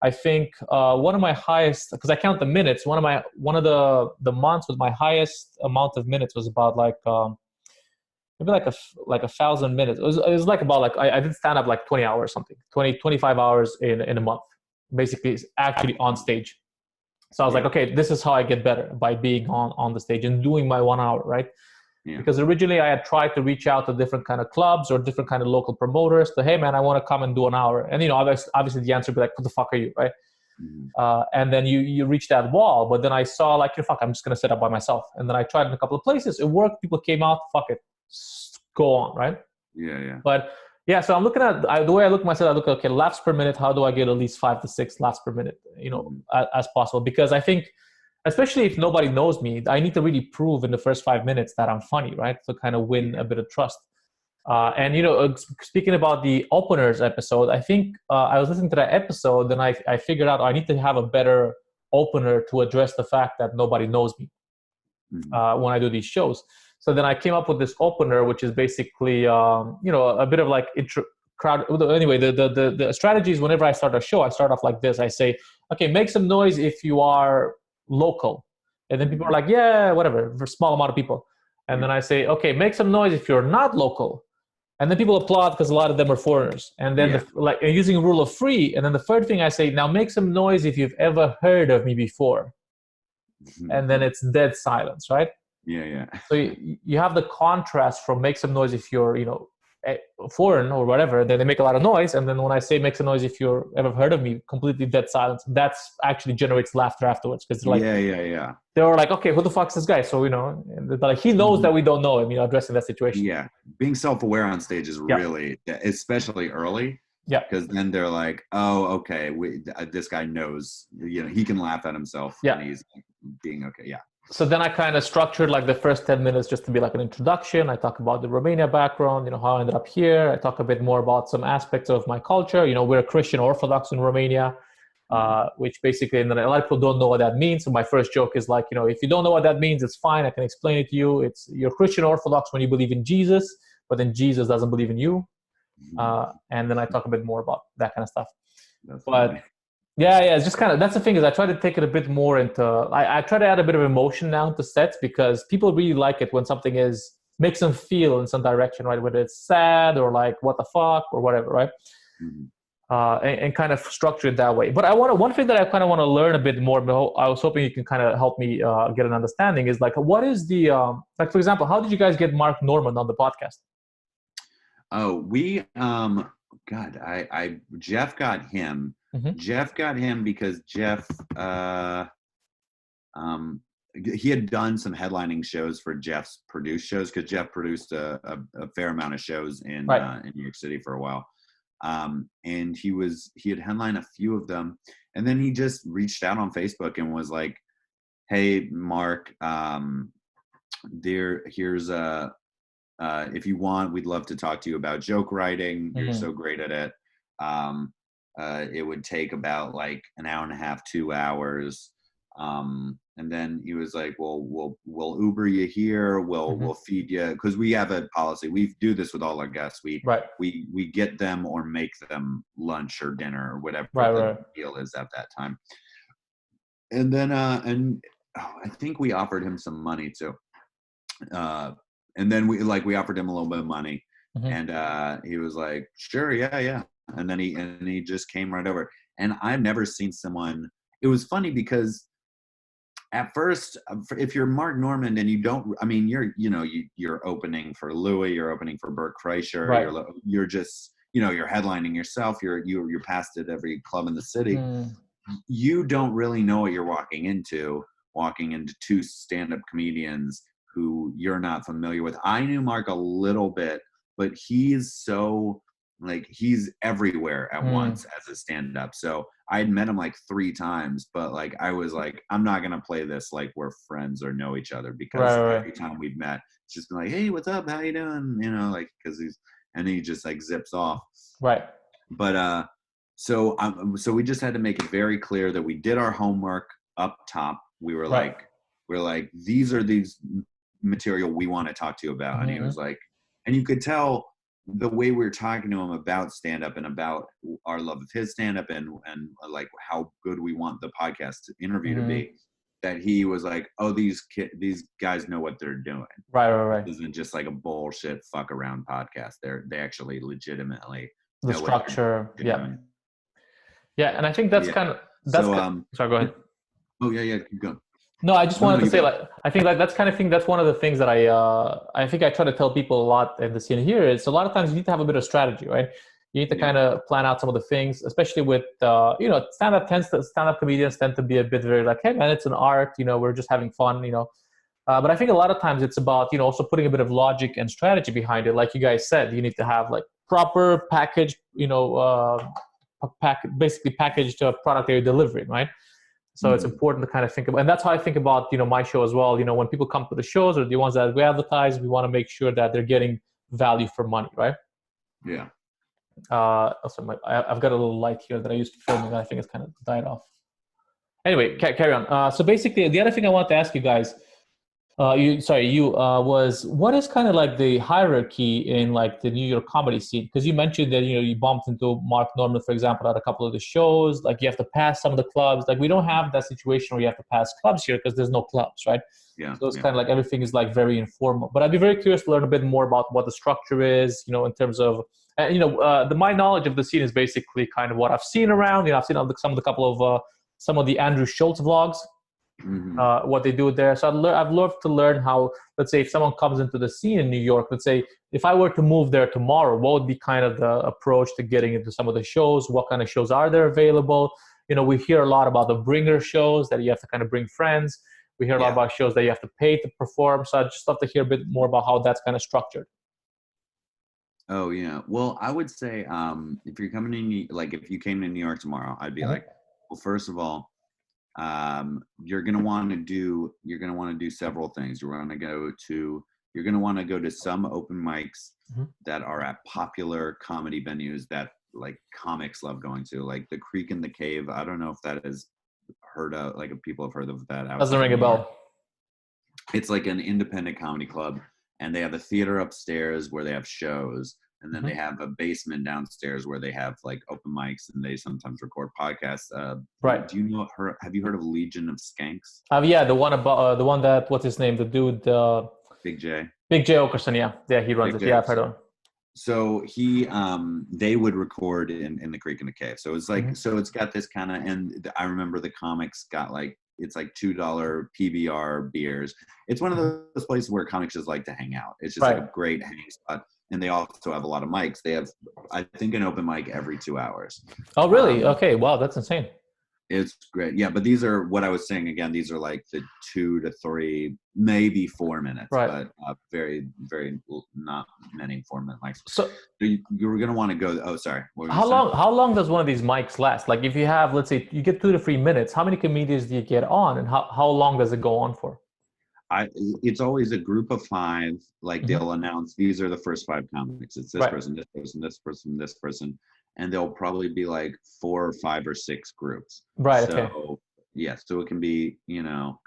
I think one of my highest, because I count the minutes, one of the months with my highest amount of minutes was about like, maybe like 1,000 minutes. It was like about like, I did stand up like 20 hours, something, 25 hours in a month, basically actually on stage. So I was like, okay, this is how I get better, by being on the stage and doing my 1 hour, right? Yeah. Because originally I had tried to reach out to different kind of clubs or different kind of local promoters to, hey man, I want to come and do an hour. And obviously the answer would be like, what the fuck are you, right? And then you reach that wall, but then I saw like, fuck, I'm just going to set up by myself. And then I tried in a couple of places. It worked. People came out, fuck it. Go on, right? Yeah. But yeah, so I'm looking at the way I look at myself. I look at, okay, laughs per minute. How do I get at least 5 to 6 laughs per minute, as possible? Because I think, especially if nobody knows me, I need to really prove in the first 5 minutes that I'm funny, right? To kind of win a bit of trust. And speaking about the openers episode, I think I was listening to that episode, and I figured out I need to have a better opener to address the fact that nobody knows me when I do these shows. So then I came up with this opener, which is basically, a bit of like crowd. Anyway, the strategies, whenever I start a show, I start off like this. I say, okay, make some noise if you are local. And then people are like, yeah, whatever, for a small amount of people. And then I say, okay, make some noise if you're not local. And then people applaud because a lot of them are foreigners. And then using a rule of three. And then the third thing I say, now make some noise if you've ever heard of me before. And then it's dead silence, right? Yeah. So you have the contrast from make some noise if you're, foreign or whatever. Then they make a lot of noise. And then when I say make some noise if you're ever heard of me, completely dead silence. That's actually generates laughter afterwards, because they're like, yeah. They were like, okay, who the fuck's this guy? So like he knows that we don't know him. Addressing that situation. Yeah, being self-aware on stage is really, especially early. Yeah, because then they're like, oh, okay, this guy knows, he can laugh at himself. Yeah, and he's being okay. Yeah. So then I kind of structured like the first 10 minutes just to be like an introduction. I talk about the Romania background, how I ended up here. I talk a bit more about some aspects of my culture. We're Christian Orthodox in Romania, which basically, and then a lot of people don't know what that means. So my first joke is like, if you don't know what that means, it's fine. I can explain it to you. You're Christian Orthodox when you believe in Jesus, but then Jesus doesn't believe in you. And then I talk a bit more about that kind of stuff. That's funny. Yeah, it's just kind of, that's the thing, is I try to take it a bit more into, I try to add a bit of emotion now to sets, because people really like it when something makes them feel in some direction, right? Whether it's sad or like, what the fuck or whatever, right? And kind of structure it that way. But one thing that I kind of want to learn a bit more, I was hoping you can kind of help me get an understanding, is like, what is the, like, for example, how did you guys get Mark Norman on the podcast? Oh, we, Jeff got him. Jeff got him because Jeff, he had done some headlining shows for Jeff's produced shows, because Jeff produced a fair amount of shows in New York City for a while. And he had headlined a few of them, and then he just reached out on Facebook and was like, hey, Mark, here's if you want, we'd love to talk to you about joke writing. You're so great at it. It would take about like an hour and a half, 2 hours. And then he was like, well, we'll Uber you here. We'll feed you. Cause we have a policy. We do this with all our guests. We get them or make them lunch or dinner or whatever the deal is at that time. And then, I think we offered him some money too. And then we offered him a little bit of money, and he was like, sure, yeah. And then he just came right over. And I've never seen someone. It was funny because at first, if you're Mark Norman and you don't, I mean, you're opening for Louis, you're opening for Bert Kreischer, you're just, you're headlining yourself. You're passed at every club in the city. You don't really know what you're walking into two stand-up comedians who you're not familiar with. I knew Mark a little bit, but he's so he's everywhere at once as a stand-up. So I had met him like 3 times, but like I was like, I'm not gonna play this like we're friends or know each other, because every time we've met, it's just been like, hey, what's up? How you doing? Because he just like zips off. Right. But so we just had to make it very clear that we did our homework up top. We were like, these are these material we want to talk to you about. And he was like, and you could tell the way we were talking to him about stand-up and about our love of his stand-up and like how good we want the podcast interview to be, that he was like, oh, these guys know what they're doing. Right. This isn't just like a bullshit fuck around podcast. They actually legitimately the structure. Yeah. And I think that's kind of, sorry, go ahead. Oh yeah, keep going. No, I just wanted to say, I think that's kind of thing. That's one of the things that I think I try to tell people a lot in the scene here is a lot of times you need to have a bit of strategy, right? You need to kind of plan out some of the things, especially with, stand-up comedians tend to be a bit very like, hey man, it's an art, we're just having fun, but I think a lot of times it's about, also putting a bit of logic and strategy behind it. Like you guys said, you need to have like proper packaged, basically packaged product that you're delivering, right? So it's important to kind of think about, and that's how I think about, my show as well. When people come to the shows or the ones that we advertise, we want to make sure that they're getting value for money, right? Yeah. Also, I've got a little light here that I used to film, and I think it's kind of died off. Anyway, carry on. So basically, the other thing I want to ask you guys, What is kind of like the hierarchy in like the New York comedy scene? Because you mentioned that, you bumped into Mark Norman, for example, at a couple of the shows. Like you have to pass some of the clubs. Like we don't have that situation where you have to pass clubs here because there's no clubs, right? Yeah. So it's kind of like everything is like very informal. But I'd be very curious to learn a bit more about what the structure is, in terms of, my knowledge of the scene is basically kind of what I've seen around. I've seen some of the Andrew Schultz vlogs. What they do there. So I'd love to learn how, let's say, if someone comes into the scene in New York, let's say, if I were to move there tomorrow, what would be kind of the approach to getting into some of the shows? What kind of shows are there available? We hear a lot about the bringer shows that you have to kind of bring friends. We hear a lot about shows that you have to pay to perform. So I'd just love to hear a bit more about how that's kind of structured. Oh, yeah. Well, I would say if you're coming in, like if you came to New York tomorrow, I'd be like, well, first of all, you're gonna want to do several things. You're gonna want to go to some open mics that are at popular comedy venues that like comics love going to, like the Creek and the Cave. I don't know if that is heard of, like if people have heard of that. Doesn't ring a bell. It's like an independent comedy club, and they have a theater upstairs where they have shows. And then they have a basement downstairs where they have like open mics, and they sometimes record podcasts. Right. Do you know her? Have you heard of Legion of Skanks? Yeah, the one about the one that, what's his name? The dude, Big J. Big J Okerson. Yeah, he runs it. Yeah, I've heard of him. So they would record in the Creek and the Cave. So it's like, so it's got this kind of, and I remember the comics got like, it's like $2 PBR beers. It's one of those places where comics just like to hang out. It's just like a great hanging spot. And they also have a lot of mics. They have, I think, an open mic every 2 hours. Oh, really? Okay. Wow, that's insane. It's great. Yeah, but these are what I was saying again. These are like the 2 to 3, maybe 4 minutes, but very, very not many 4-minute mics. So you were gonna want to go. Oh, sorry. How long does one of these mics last? Like if you have, let's say, you get 2 to 3 minutes. How many comedians do you get on, and how long does it go on for? It's always a group of 5. Like they'll announce these are the first 5 comics. It's this person, this person, this person, this person, and there'll probably be like 4 or 5 or 6 groups. Right. So, okay. Yeah. So it can be,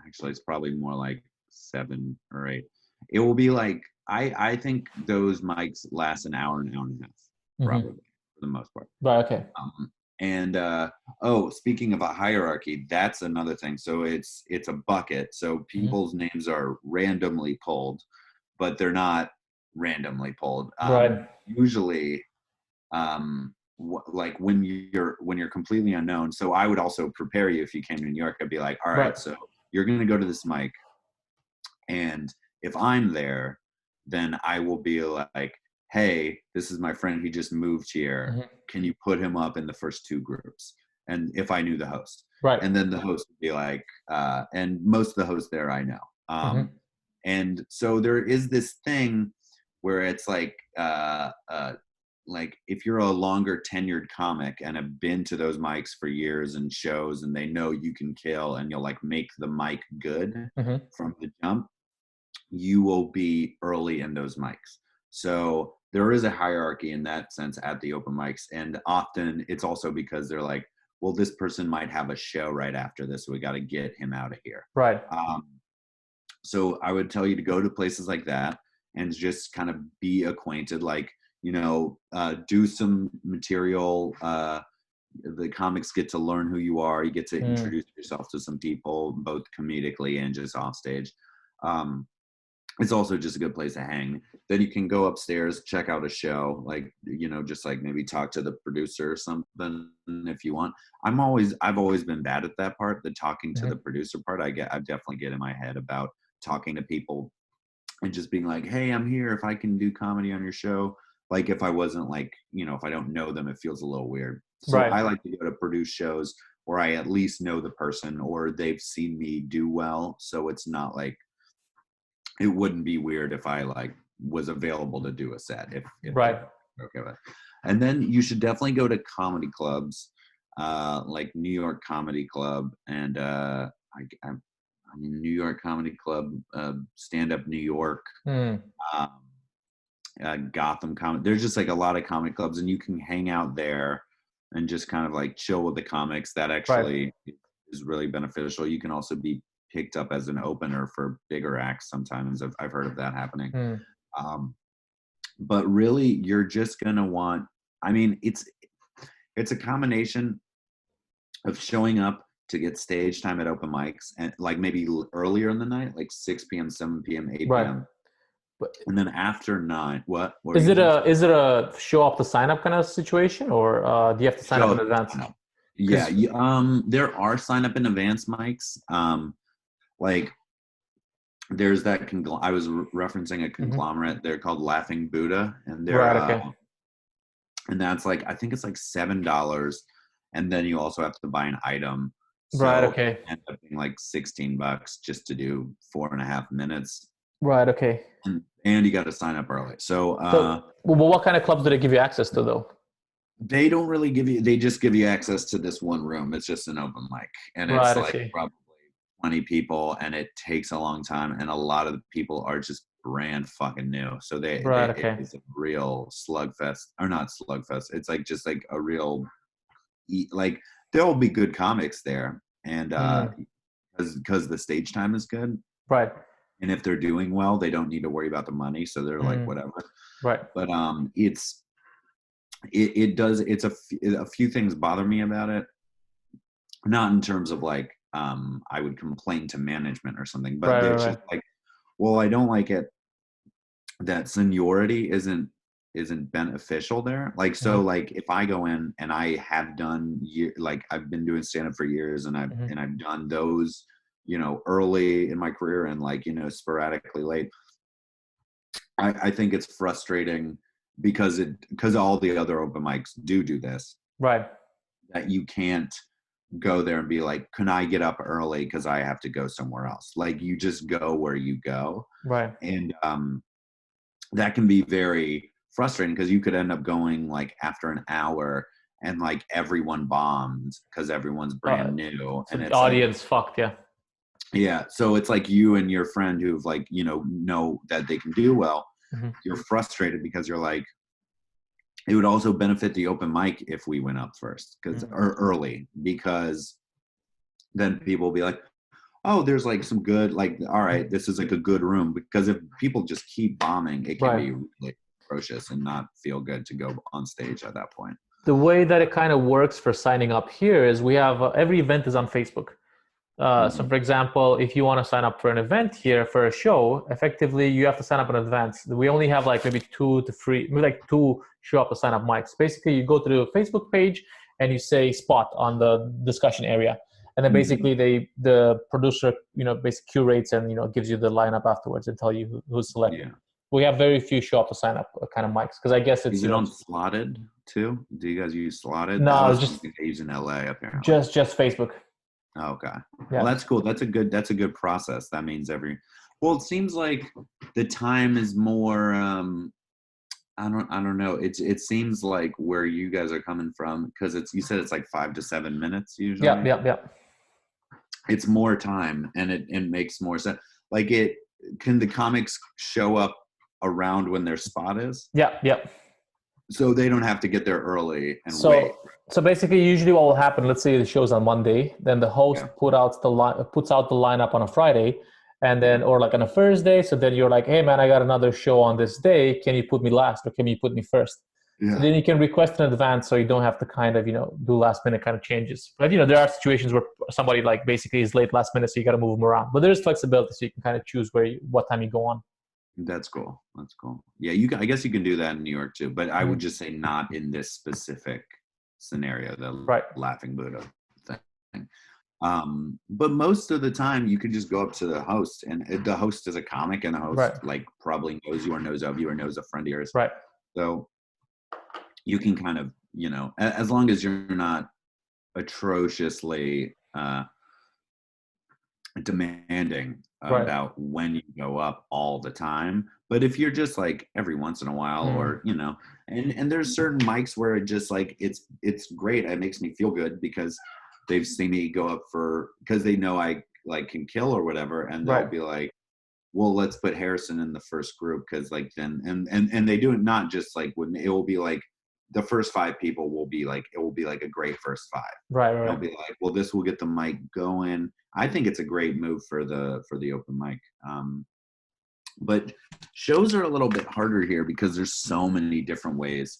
actually it's probably more like 7 or 8. It will be like I think those mics last an hour and a half, probably for the most part. Right. Okay. Speaking of a hierarchy, that's another thing. So it's a bucket. So people's names are randomly pulled, but they're not randomly pulled. Right. Usually, like when you're completely unknown. So I would also prepare you if you came to New York. I'd be like, all right, so you're going to go to this mic, and if I'm there, then I will be like, hey, this is my friend. He just moved here. Can you put him up in the first 2 groups? And if I knew the host, and then the host would be like, and most of the hosts there I know. And so there is this thing where it's like if you're a longer tenured comic and have been to those mics for years and shows, and they know you can kill and you'll like make the mic good from the jump, you will be early in those mics. So there is a hierarchy in that sense at the open mics. And often it's also because they're like, well, this person might have a show right after this, so we got to get him out of here. Right. So I would tell you to go to places like that and just kind of be acquainted, like, do some material. The comics get to learn who you are. You get to introduce yourself to some people, both comedically and just off stage. It's also just a good place to hang. Then you can go upstairs, check out a show, like, just like maybe talk to the producer or something if you want. I've always been bad at that part, the talking to the producer part. I definitely get in my head about talking to people and just being like, hey, I'm here if I can do comedy on your show. Like if I wasn't like, if I don't know them, it feels a little weird. So I like to go to produce shows where I at least know the person or they've seen me do well. So it's not like, it wouldn't be weird if I like was available to do a set. If okay. And then you should definitely go to comedy clubs, like New York Comedy Club and New York Comedy Club, Stand Up New York, Gotham Comedy. There's just like a lot of comedy clubs, and you can hang out there and just kind of like chill with the comics. That actually is really beneficial. You can also be picked up as an opener for bigger acts. Sometimes I've heard of that happening. But really, you're just gonna want. I mean, it's a combination of showing up to get stage time at open mics, and like maybe earlier in the night, like 6 p.m., 7 p.m., 8 p.m. But And then after 9, what is it a show up to sign up kind of situation, or do you have to sign up in advance? Yeah, there are sign up in advance mics. Like there's that I was referencing a conglomerate. They're called Laughing Buddha, and they're and that's like, I think it's like $7, and then you also have to buy an item. So it ends up being like $16 just to do 4.5 minutes. And you got to sign up early. So well, what kind of clubs do they give you access to though? They don't really give you. They just give you access to this one room. It's just an open mic, and it's like probably 20 people, and it takes a long time. And a lot of the people are just brand fucking new, so it's a real slugfest, or not slugfest. It's like just like a real, like there will be good comics there, and because the stage time is good, right? And if they're doing well, they don't need to worry about the money, so they're like whatever, right? But it's a few things bother me about it, not in terms of like I would complain to management or something, but it's just like, well, I don't like it that seniority isn't beneficial there. Like, so like if I go in and I have done like I've been doing stand-up for years, and I've done those, you know, early in my career, and like, you know, sporadically late, I think it's frustrating because all the other open mics do this, right? That you can't go there and be like, can I get up early because I have to go somewhere else? Like, you just go where you go, right? And that can be very frustrating because you could end up going like after an hour and like everyone bombed because everyone's brand new, so and the audience fucked. Yeah, so it's like you and your friend who've like, you know that they can do well. You're frustrated because you're like, it would also benefit the open mic if we went up first, or early, because then people will be like, oh, there's like some good, like, all right, this is like a good room. Because if people just keep bombing, it can be really atrocious and not feel good to go on stage at that point. The way that it kind of works for signing up here is we have every event is on Facebook. So for example, if you want to sign up for an event here for a show, effectively you have to sign up in advance. We only have like maybe 2 to 3, maybe like 2 show up to sign up mics. Basically, you go to the Facebook page and you say spot on the discussion area. And then basically the producer, you know, basically curates and, you know, gives you the lineup afterwards and tell you who's selected. Yeah. We have very few show up to sign up kind of mics, because I guess it's, is it on Slotted too? Do you guys use Slotted? No, it's just they use in LA apparently. Just Facebook. Okay. Yeah. Well, that's cool. That's a good process. That means well, it seems like the time is more I don't know. It seems like where you guys are coming from, because you said it's like 5 to 7 minutes usually. Yeah. It's more time, and it makes more sense. Like, can the comics show up around when their spot is? Yeah. So they don't have to get there early and wait. So basically, usually what will happen, let's say the show's on Monday, then the host puts out the lineup on a Friday, and then, or like on a Thursday. So then you're like, hey man, I got another show on this day. Can you put me last, or can you put me first? Yeah. So then you can request in advance, so you don't have to kind of, you know, do last minute kind of changes. But, you know, there are situations where somebody like basically is late last minute, so you got to move them around. But there is flexibility, so you can kind of choose what time you go on. That's cool. Yeah, I guess you can do that in New York too, but I would just say not in this specific scenario, the Laughing Buddha thing. But most of the time you can just go up to the host, and the host is a comic, and the host like probably knows you or knows of you or knows a friend of yours. Right. So you can kind of, you know, as long as you're not atrociously demanding about when you go up all the time. But if you're just like every once in a while, or, you know, and there's certain mics where it just like, it's great. It makes me feel good because they've seen me go up because they know I like can kill or whatever. And they'll be like, well, let's put Harrison in the first group. Cause like then, and they do it not just like when it will be like, the first 5 people will be like, it will be like a great first 5. Right. They'll be like, well, this will get the mic going. I think it's a great move for the open mic. But shows are a little bit harder here because there's so many different ways.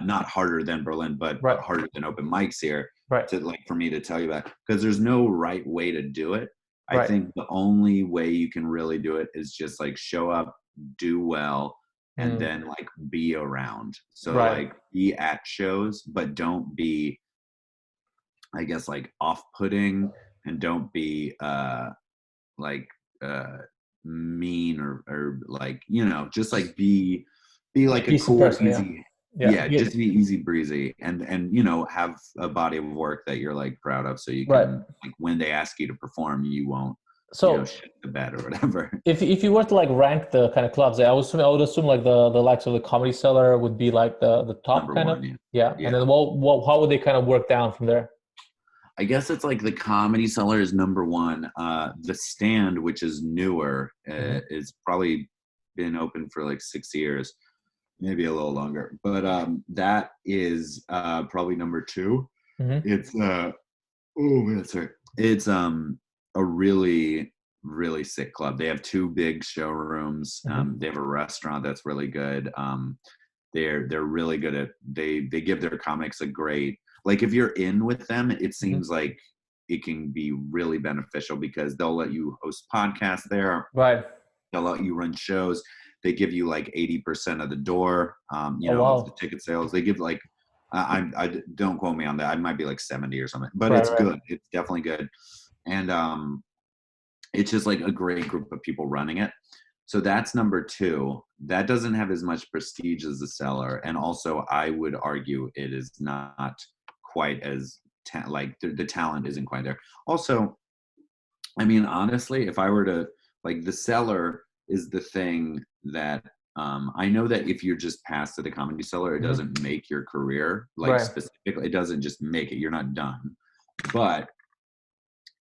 Not harder than Berlin, but Right. harder than open mics here. Right. To like for me to tell you that, because there's no right way to do it. I Right. think the only way you can really do it is just like show up, do well, and then like be around. So Right. like be at shows, but don't be, I guess, like off-putting, and don't be like mean or like, you know, just like be like a Decent cool, person, yeah. easy, Yeah. just be easy breezy, and you know, have a body of work that you're like proud of, so you Right. can like when they ask you to perform, you won't, So you know, shit the bed or whatever. if you were to like rank the kind of clubs, I would assume like the likes of the Comedy Cellar would be like the top Number kind of. one, Yeah. yeah. And then how would they kind of work down from there? I guess it's like the Comedy Cellar is number one. The Stand, which is newer, is probably been open for like 6 years, maybe a little longer. But that is probably number two. It's it's a really really sick club. They have two big showrooms. They have a restaurant that's really good. They're really good at they give their comics a great, like if you're in with them, it seems like it can be really beneficial because they'll let you host podcasts there. Right. They'll let you run shows. They give you like 80% of the door, you Oh, know, wow. of the ticket sales. They give like, I don't quote me on that. I might be like 70 or something, but Right, it's right. good. It's definitely good. And it's just like a great group of people running it. So that's number two. That doesn't have as much prestige as the Cellar. And also I would argue it is not quite as, like the talent isn't quite there. Also, I mean, honestly, if I were to, like the Cellar is the thing that, I know that if you're just passed to the Comedy Cellar, it doesn't make your career, like Right. specifically, it doesn't just make it, you're not done. But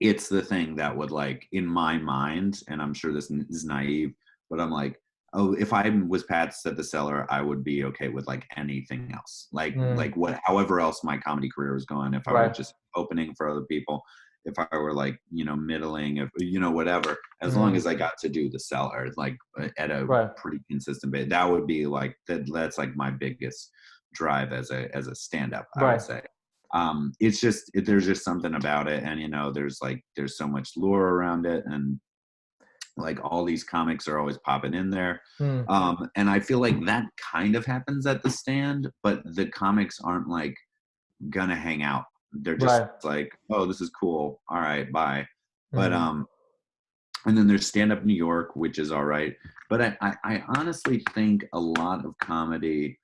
it's the thing that would, like, in my mind, and I'm sure this is naive, but I'm like, oh, if I was passed at the Cellar, I would be okay with like anything else, like what, however else my comedy career was going. If I were just opening for other people, if I were like, you know, middling, if you know, whatever, as long as I got to do the Cellar like at a pretty consistent base, that would be like that's like my biggest drive as a stand-up, I would say. It's just there's just something about it, and you know, there's so much lure around it, and like all these comics are always popping in there. And I feel like that kind of happens at the Stand, but the comics aren't like gonna hang out. They're just like, oh, this is cool, all right, bye. But and then there's Stand Up New York, which is all right, but I honestly think a lot of comedy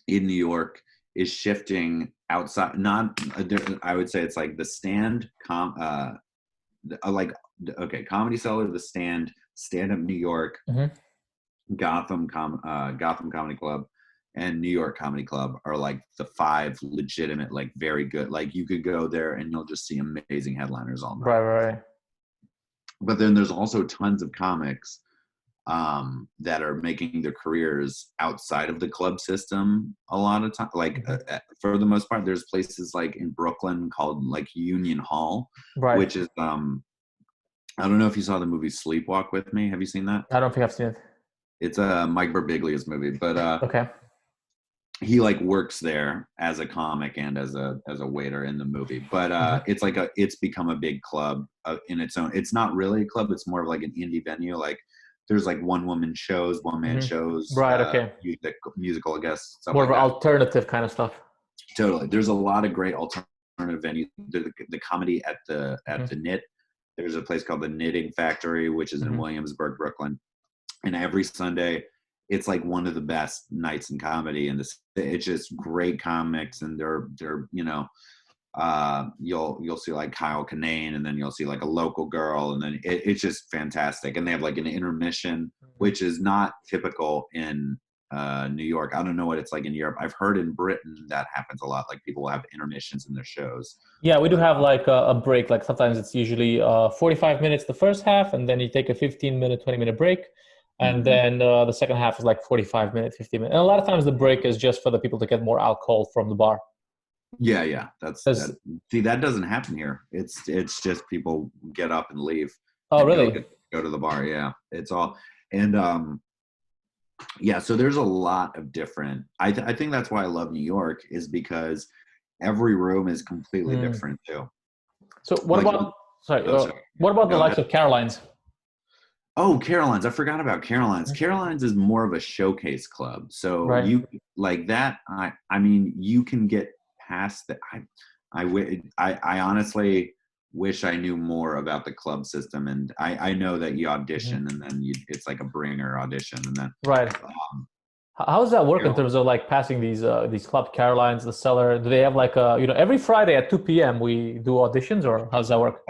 in New York is shifting outside, not I would say it's like the Stand, like, okay, Comedy Cellar, the Stand, Stand Up New York, Gotham Comedy Club, and New York Comedy Club are like the five legitimate, like very good, like you could go there and you'll just see amazing headliners all night. Right. But then there's also tons of comics that are making their careers outside of the club system a lot of time. Like for the most part, there's places like in Brooklyn called like Union Hall, which is I don't know if you saw the movie Sleepwalk with Me. Have you seen that? I don't think I've seen it. It's a Mike Birbiglia's movie, but okay. He like works there as a comic and as a waiter in the movie. But it's like it's become a big club in its own. It's not really a club. It's more of like an indie venue. Like there's like one woman shows, one man shows, okay. musical guests, stuff more like of that. Alternative kind of stuff. Totally. There's a lot of great alternative venues. The comedy at the Knit. There's a place called the Knitting Factory, which is in Williamsburg, Brooklyn. And every Sunday, it's like one of the best nights in comedy. And it's just great comics. And they're you know, you'll see like Kyle Kinane, and then you'll see like a local girl. And then it's just fantastic. And they have like an intermission, which is not typical in New York. I don't know what it's like in Europe. I've heard in Britain that happens a lot. Like people will have intermissions in their shows. Yeah, we do have like a break. Like sometimes it's usually 45 minutes the first half, and then you take a 15-minute, 20-minute break. And then the second half is like 45 minutes, 50 minutes. And a lot of times the break is just for the people to get more alcohol from the bar. Yeah. That's Because, that. See, that doesn't happen here. It's just people get up and leave oh, and really? go to the bar. Yeah, it's all and yeah. So there's a lot of different. I think that's why I love New York is because every room is completely Mm. different too. So what Like, about, sorry, oh, sorry. what about the Go likes ahead. of Caroline's? Oh, Caroline's. I forgot about Caroline's. Mhm. Caroline's is more of a showcase club. So Right. you like that. I mean, you can get past that. I honestly wish I knew more about the club system. And I know that you Mhm. audition and then it's like a bringer audition. And then Right. um, How does that work in Carol- terms of like passing these club Carolines, the Cellar? Do they have like a, every Friday at 2 p.m. we do auditions, or how does that work?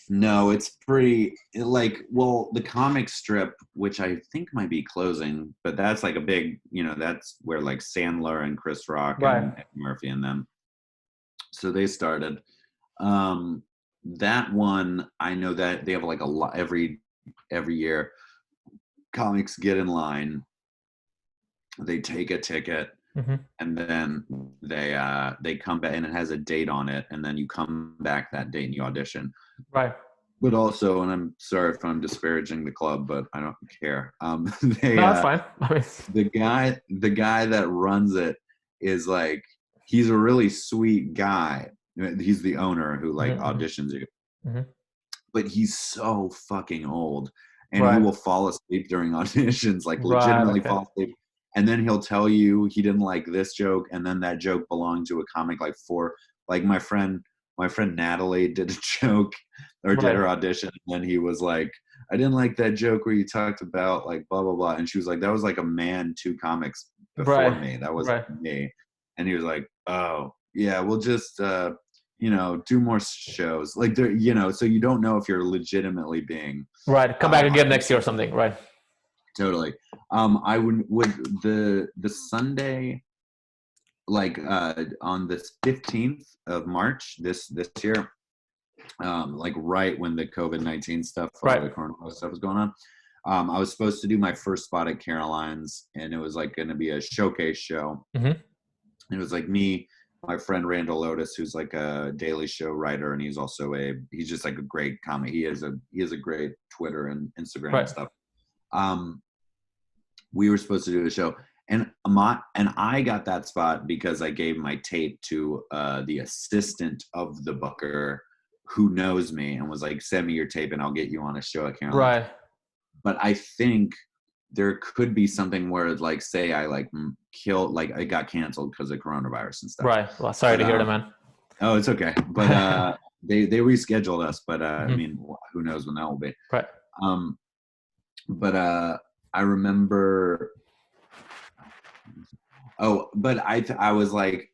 no, it's pretty like, well, the comic strip, which I think might be closing, but that's like a big, that's where like Sandler and Chris Rock Right. and Eddie Murphy and them. So they started. Um, that one, I know that they have like a lot every year. Comics get in line, they take a ticket, Hmm. and then they come back, and it has a date on it, and then you come back that date and you audition. Right. But also, and I'm sorry if I'm disparaging the club, but I don't care. No, They that's fine. I mean, the guy that runs it is like, he's a really sweet guy. He's the owner who like hmm. auditions you, Hmm. but he's so fucking old, and he Right. will fall asleep during auditions, like Right. legitimately Okay. fall asleep. And then he'll tell you he didn't like this joke, and then that joke belonged to a comic like four. Like my friend Natalie did a joke or did Right. her audition, and then he was like, I didn't like that joke where you talked about like blah blah blah, and she was like, that was like a man two comics before Right. me, that was Right. me. And he was like, oh yeah, we'll just do more shows like there, so you don't know if you're legitimately being Right. Come back again next year or auditioned. something. Right. Totally. I would the Sunday, like on the 15th of March this year, like right when the COVID-19 stuff, Right. the coronavirus stuff was going on. I was supposed to do my first spot at Caroline's, and it was like going to be a showcase show. Hmm. It was like me, my friend Randall Otis, who's like a Daily Show writer, and he's just like a great comic. He has a great Twitter and Instagram and Right. stuff. We were supposed to do the show, and I got that spot because I gave my tape to the assistant of the booker, who knows me, and was like, send me your tape and I'll get you on a show at Caroline's. Right. But I think there could be something where, like, say I like killed, like it got canceled because of coronavirus and stuff. Right. Well, sorry But to hear that, man. oh, it's okay. But they rescheduled us. But I Hmm. mean, who knows when that will be? Right. Um, but I remember. Oh, but I was like,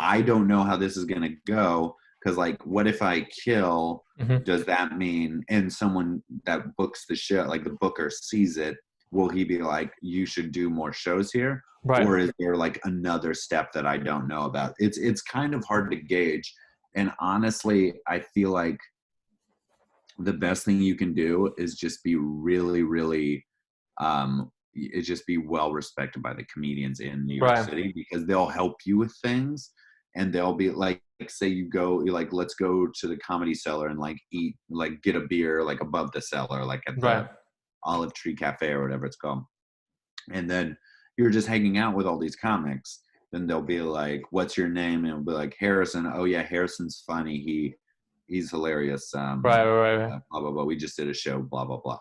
I don't know how this is gonna go, because like, what if I kill? Hmm. Does that mean, and someone that books the show, like the booker sees it, will he be like, you should do more shows here? Right. Or is there like another step that I don't know about? It's kind of hard to gauge. And honestly, I feel like the best thing you can do is just be really, really just be well respected by the comedians in New York Right. City, because they'll help you with things, and they'll be like say you're like, let's go to the Comedy Cellar and like eat, like get a beer like above the cellar, like at Right. the Olive Tree Cafe or whatever it's called. And then you're just hanging out with all these comics. Then they'll be like, what's your name? And it'll be like, Harrison. Oh yeah, Harrison's funny. He's hilarious. Right. Right. Blah blah blah. We just did a show. Blah blah blah.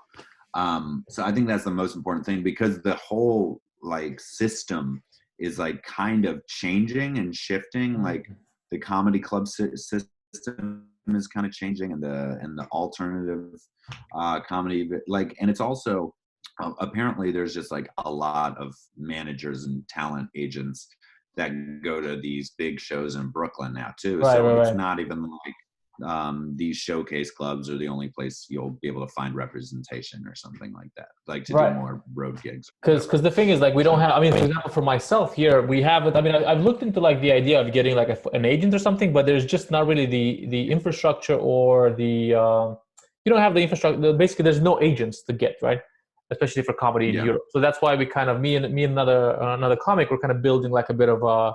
So I think that's the most important thing, because the whole like system is like kind of changing and shifting. Like the comedy club system is kind of changing, and the alternative comedy, like, and it's also apparently there's just like a lot of managers and talent agents that go to these big shows in Brooklyn now too. Right. So Right. it's Right. not even like these showcase clubs are the only place you'll be able to find representation or something like that, like to do Right. more road gigs. Because the thing is, like, we don't have, I mean, for example, for myself here, we haven't, I mean, I've looked into like the idea of getting like an agent or something, but there's just not really the infrastructure, or you don't have the infrastructure. Basically, there's no agents to get, right? Especially for comedy in Yeah. Europe. So that's why we kind of, me and another comic, we're kind of building like a bit of a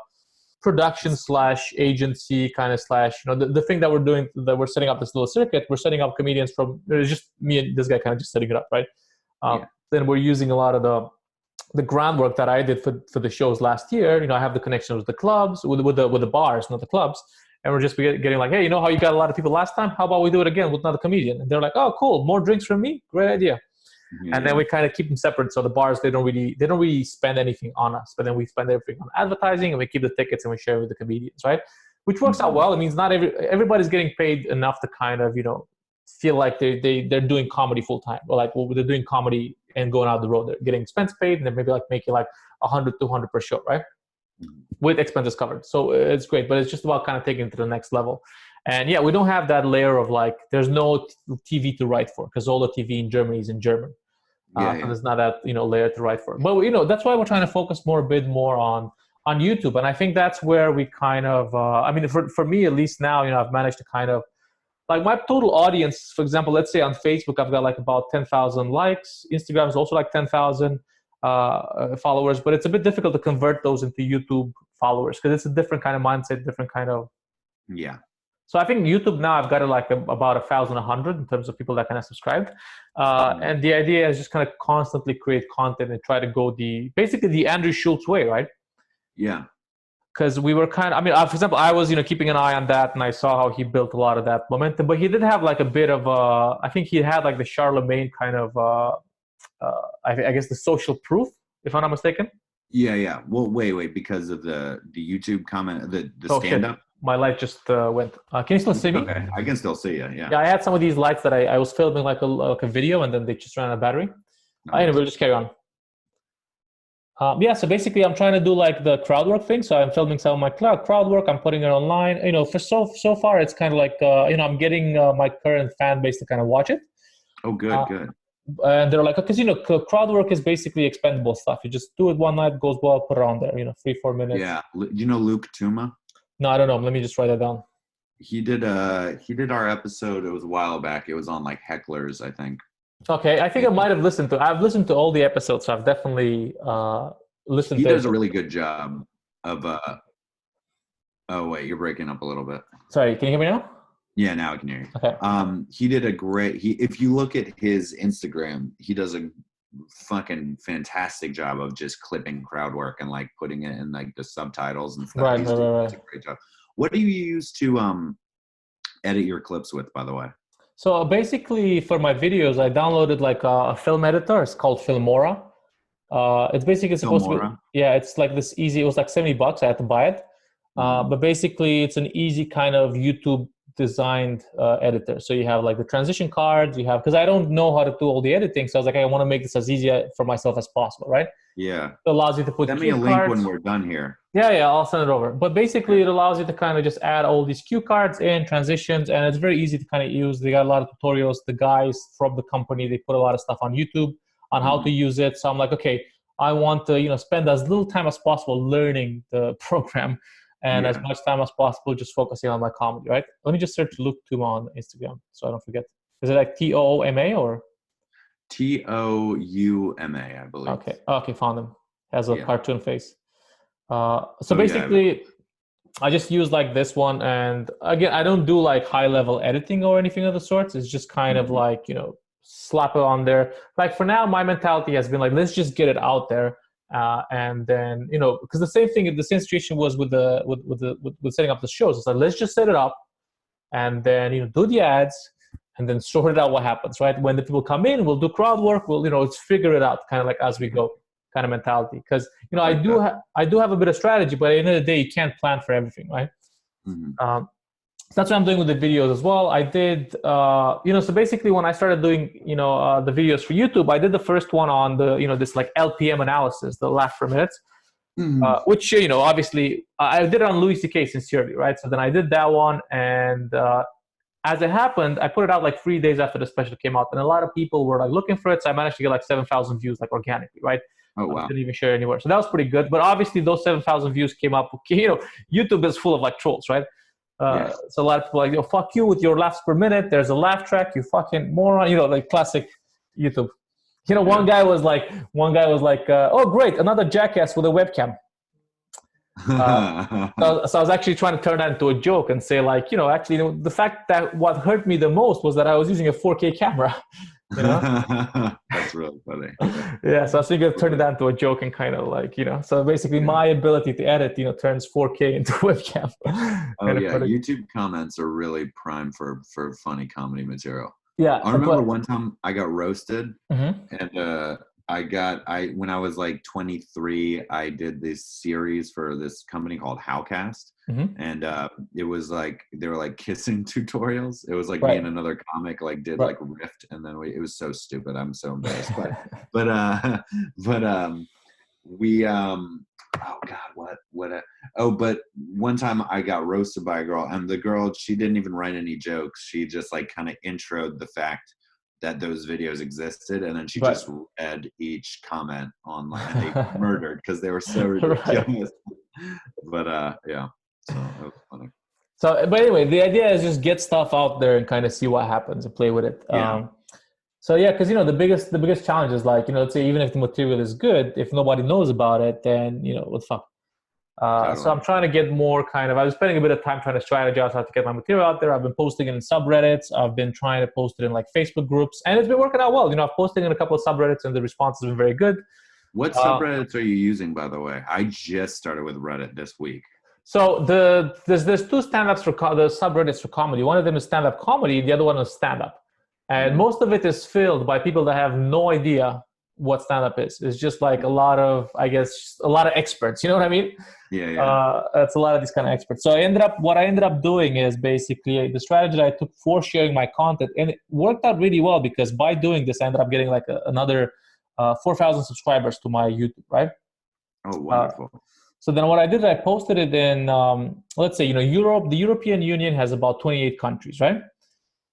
production slash agency kind of slash, the thing that we're doing, that we're setting up this little circuit, we're setting up comedians from, there's just me and this guy kind of just setting it up, right? Then we're using a lot of the groundwork that I did for the shows last year. I have the connections with the clubs, with the bars, not the clubs. And we're just getting like, hey, you know how you got a lot of people last time? How about we do it again with another comedian? And they're like, oh, cool. More drinks from me. Great idea. Yeah. And then we kind of keep them separate. So the bars, they don't really spend anything on us, but then we spend everything on advertising, and we keep the tickets and we share with the comedians, right? Which works out well. It means not everybody's getting paid enough to kind of, feel like they're doing comedy full time, or like, well, they're doing comedy and going out the road. They're getting expense paid, and they're maybe like making like 100, 200 per show, right? With expenses covered. So it's great, but it's just about kind of taking it to the next level. And yeah, we don't have that layer of like, there's no TV to write for, because all the TV in Germany is in German. And there's not that, layer to write for. But, that's why we're trying to focus a bit more on YouTube. And I think that's where we kind of, for me, at least now, I've managed to kind of, like my total audience, for example, let's say on Facebook, I've got like about 10,000 likes. Instagram is also like 10,000 followers, but it's a bit difficult to convert those into YouTube followers, because it's a different kind of mindset, different kind of. Yeah. So I think YouTube now, I've got it like about 1,100 in terms of people that kind of subscribed. And the idea is just kind of constantly create content and try to go basically the Andrew Schultz way, right? Yeah. Because we were kind of, for example, I was, keeping an eye on that, and I saw how he built a lot of that momentum, but he did have like a bit of, I think he had like the Charlemagne kind of, I guess the social proof, if I'm not mistaken. Yeah. Well, wait, because of the YouTube comment, the stand-up? Shit. My light just went. Can you still see me? Okay, I can still see you, yeah. Yeah, I had some of these lights that I was filming like a video, and then they just ran out of battery. Anyway, we'll just carry on. So basically I'm trying to do like the crowd work thing. So I'm filming some of my crowd work. I'm putting it online. For so far it's kind of like, I'm getting my current fan base to kind of watch it. Oh, good. And they're like, because, crowd work is basically expendable stuff. You just do it one night, goes well, put it on there, 3-4 minutes. Yeah. Do you know Luke Tuma? No, I don't know. Let me just write that down. He did our episode. It was a while back. It was on like hecklers, I think. Okay, I think I might have listened to. I've listened to all the episodes, so I've definitely listened. He to does a really good job of. Oh wait, you're breaking up a little bit. Sorry, can you hear me now? Yeah, now I can hear you. Okay. He did a great. If you look at his Instagram, he does a fucking fantastic job of just clipping crowd work and like putting it in like the subtitles and stuff. Right. He's doing a great job. What do you use to edit your clips with, by the way? So basically, for my videos, I downloaded like a film editor. It's called Filmora. It's basically supposed to be. Yeah, it's like this easy. It was like $70. I had to buy it. But basically, it's an easy kind of YouTube designed editor. So you have like the transition cards. You have, because I don't know how to do all the editing. So I was like, I want to make this as easy for myself as possible, right? Yeah. It allows you to put. Send me a link when we're done here. Yeah, I'll send it over. But basically, it allows you to kind of just add all these cue cards in, transitions, and it's very easy to kind of use. They got a lot of tutorials. The guys from the company, they put a lot of stuff on YouTube on how to use it. So I'm like, okay, I want to, spend as little time as possible learning the program, and as much time as possible just focusing on my comedy, right? Let me just search Luke Tuma on Instagram so I don't forget. Is it like Tooma or? Touma, I believe. Okay, found him. Has a cartoon face. So basically, I just use like this one, and again, I don't do like high level editing or anything of the sorts. It's just kind of like, slap it on there. Like for now, my mentality has been like, let's just get it out there, and then because the same situation was with setting up the shows. It's like, let's just set it up, and then do the ads, and then sort it out what happens, right? When the people come in, we'll do crowd work. We'll let's figure it out, kind of like as we go. Kind of mentality, because I do have a bit of strategy, but at the end of the day, you can't plan for everything, right? So that's what I'm doing with the videos as well. I did, so basically when I started doing, the videos for YouTube, I did the first one on the, this like LPM analysis, the laugh per minute, which, obviously I did it on Louis C.K. Sincerely, right? So then I did that one, and as it happened, I put it out like 3 days after the special came out, and a lot of people were like looking for it. So I managed to get like 7,000 views, like organically, right? Oh, wow. I didn't even share it anywhere. So that was pretty good. But obviously those 7,000 views came up. YouTube is full of like trolls, right? So a lot of people are like, fuck you with your laughs per minute. There's a laugh track, you fucking moron. Like classic YouTube. One guy was like, oh, great, another jackass with a webcam. So I was actually trying to turn that into a joke and say like, actually, the fact that what hurt me the most was that I was using a 4K camera. That's really funny. Yeah, so I was thinking of turning that into a joke and kind of like, so basically my ability to edit, turns 4K into webcam. Oh yeah, YouTube comments are really prime for funny comedy material. Yeah, I remember one time I got roasted, and when I was like 23, I did this series for this company called Howcast, and it was like they were like kissing tutorials. It was like me and another comic like did like riffed, and then it was so stupid. I'm so embarrassed, but we oh god, but one time I got roasted by a girl, and the girl, she didn't even write any jokes. She just like kind of introed the fact that those videos existed, and then she just read each comment online, and they murdered because they were so ridiculous. But yeah, so that was funny. So, but anyway, the idea is just get stuff out there and kind of see what happens and play with it. So yeah, because the biggest challenge is like, let's say even if the material is good, if nobody knows about it, then what the fuck. Totally. So I'm trying to get more I was spending a bit of time trying to strategize how to get my material out there. I've been posting it in subreddits. I've been trying to post it in like Facebook groups, and it's been working out well. I've posted in a couple of subreddits, and the response has been very good. What subreddits are you using, by the way? I just started with Reddit this week. So there's two stand-ups for the subreddits for comedy. One of them is stand-up comedy, the other one is stand-up. And most of it is filled by people that have no idea what stand-up is. It's just like a lot of experts. You know what I mean? Yeah. It's a lot of these kind of experts. So what I ended up doing is basically the strategy that I took for sharing my content, and it worked out really well because by doing this, I ended up getting like another 4,000 subscribers to my YouTube, right? Oh, wonderful. So then what I did, I posted it in, let's say, Europe. The European Union has about 28 countries, right?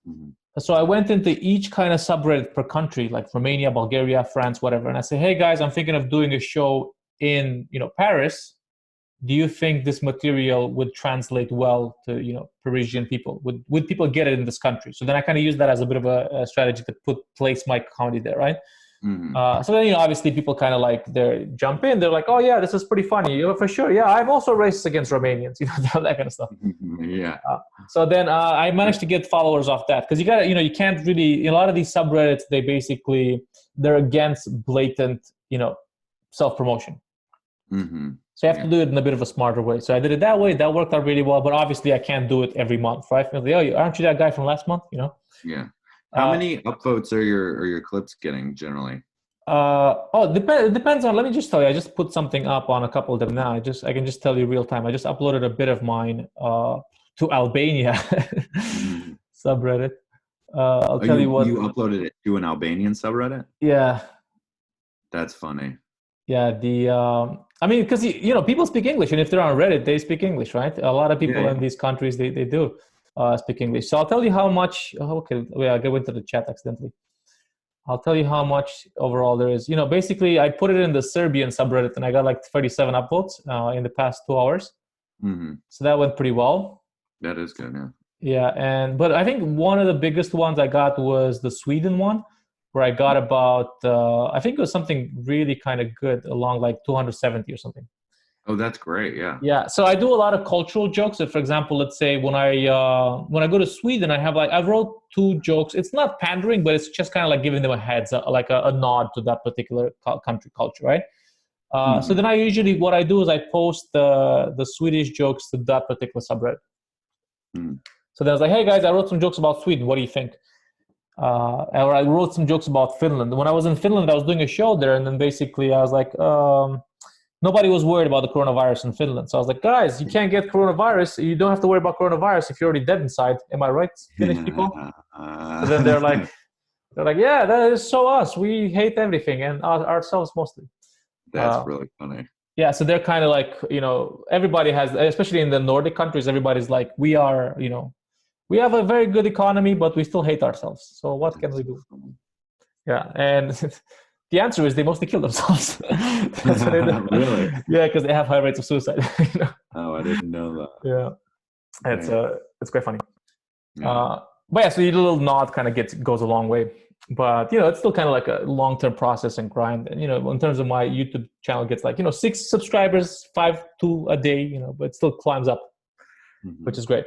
Mm-hmm. So I went into each kind of subreddit per country, like Romania, Bulgaria, France, whatever. And I said, hey guys, I'm thinking of doing a show in, Paris. Do you think this material would translate well to, Parisian people? Would people get it in this country? So then I kind of used that as a bit of a strategy to place my comedy there, right? Mm-hmm. So then, obviously people kind of like they jump in. They're like, oh yeah, this is pretty funny. For sure. Yeah, I'm also racist against Romanians, that kind of stuff. Yeah. So then I managed to get followers off that because you can't really, a lot of these subreddits, they're against blatant, self-promotion. Mm-hmm. So you have to do it in a bit of a smarter way. So I did it that way. That worked out really well. But obviously I can't do it every month, right? Like, oh, aren't you that guy from last month? Yeah. How many upvotes are your clips getting generally? It depends on. Let me just tell you. I just put something up on a couple of them now. I can just tell you real time. I just uploaded a bit of mine to Albania subreddit. I'll tell you what. You uploaded it to an Albanian subreddit? Yeah. That's funny. Yeah. Because people speak English, and if they're on Reddit, they speak English, right? A lot of people in these countries they do. Speak English. So I'll tell you how much. Okay, I go into the chat accidentally. I'll tell you how much overall there is. Basically, I put it in the Serbian subreddit, and I got like 37 upvotes in the past 2 hours. Mm-hmm. So that went pretty well. That is good, yeah. Yeah, but I think one of the biggest ones I got was the Sweden one, where I got about I think it was something really kind of good, along like 270 or something. Oh, that's great. Yeah. Yeah. So I do a lot of cultural jokes. So for example, let's say when I go to Sweden, I wrote 2 jokes. It's not pandering, but it's just kind of like giving them a heads up, like a nod to that particular country culture, right? So then what I do is I post the Swedish jokes to that particular subreddit. So then I was like, hey guys, I wrote some jokes about Sweden. What do you think? Or I wrote some jokes about Finland. When I was in Finland, I was doing a show there, and then basically I was like, nobody was worried about the coronavirus in Finland. So I was like, guys, you can't get coronavirus. You don't have to worry about coronavirus if you're already dead inside. Am I right, Finnish people? And then they're like, yeah, that is so us. We hate everything and ourselves mostly. That's really funny. Yeah, so they're kind of like, everybody has, especially in the Nordic countries, everybody's like, we have a very good economy, but we still hate ourselves. So what can we do? Yeah, and the answer is they mostly kill themselves. Really? Yeah, because they have high rates of suicide. Oh, I didn't know that. Yeah, it's quite funny. Yeah. But yeah, so your little nod kind of goes a long way. But it's still kind of like a long-term process and grind. And in terms of my YouTube channel, gets like 6 subscribers, 5 2 a day. But it still climbs up, which is great.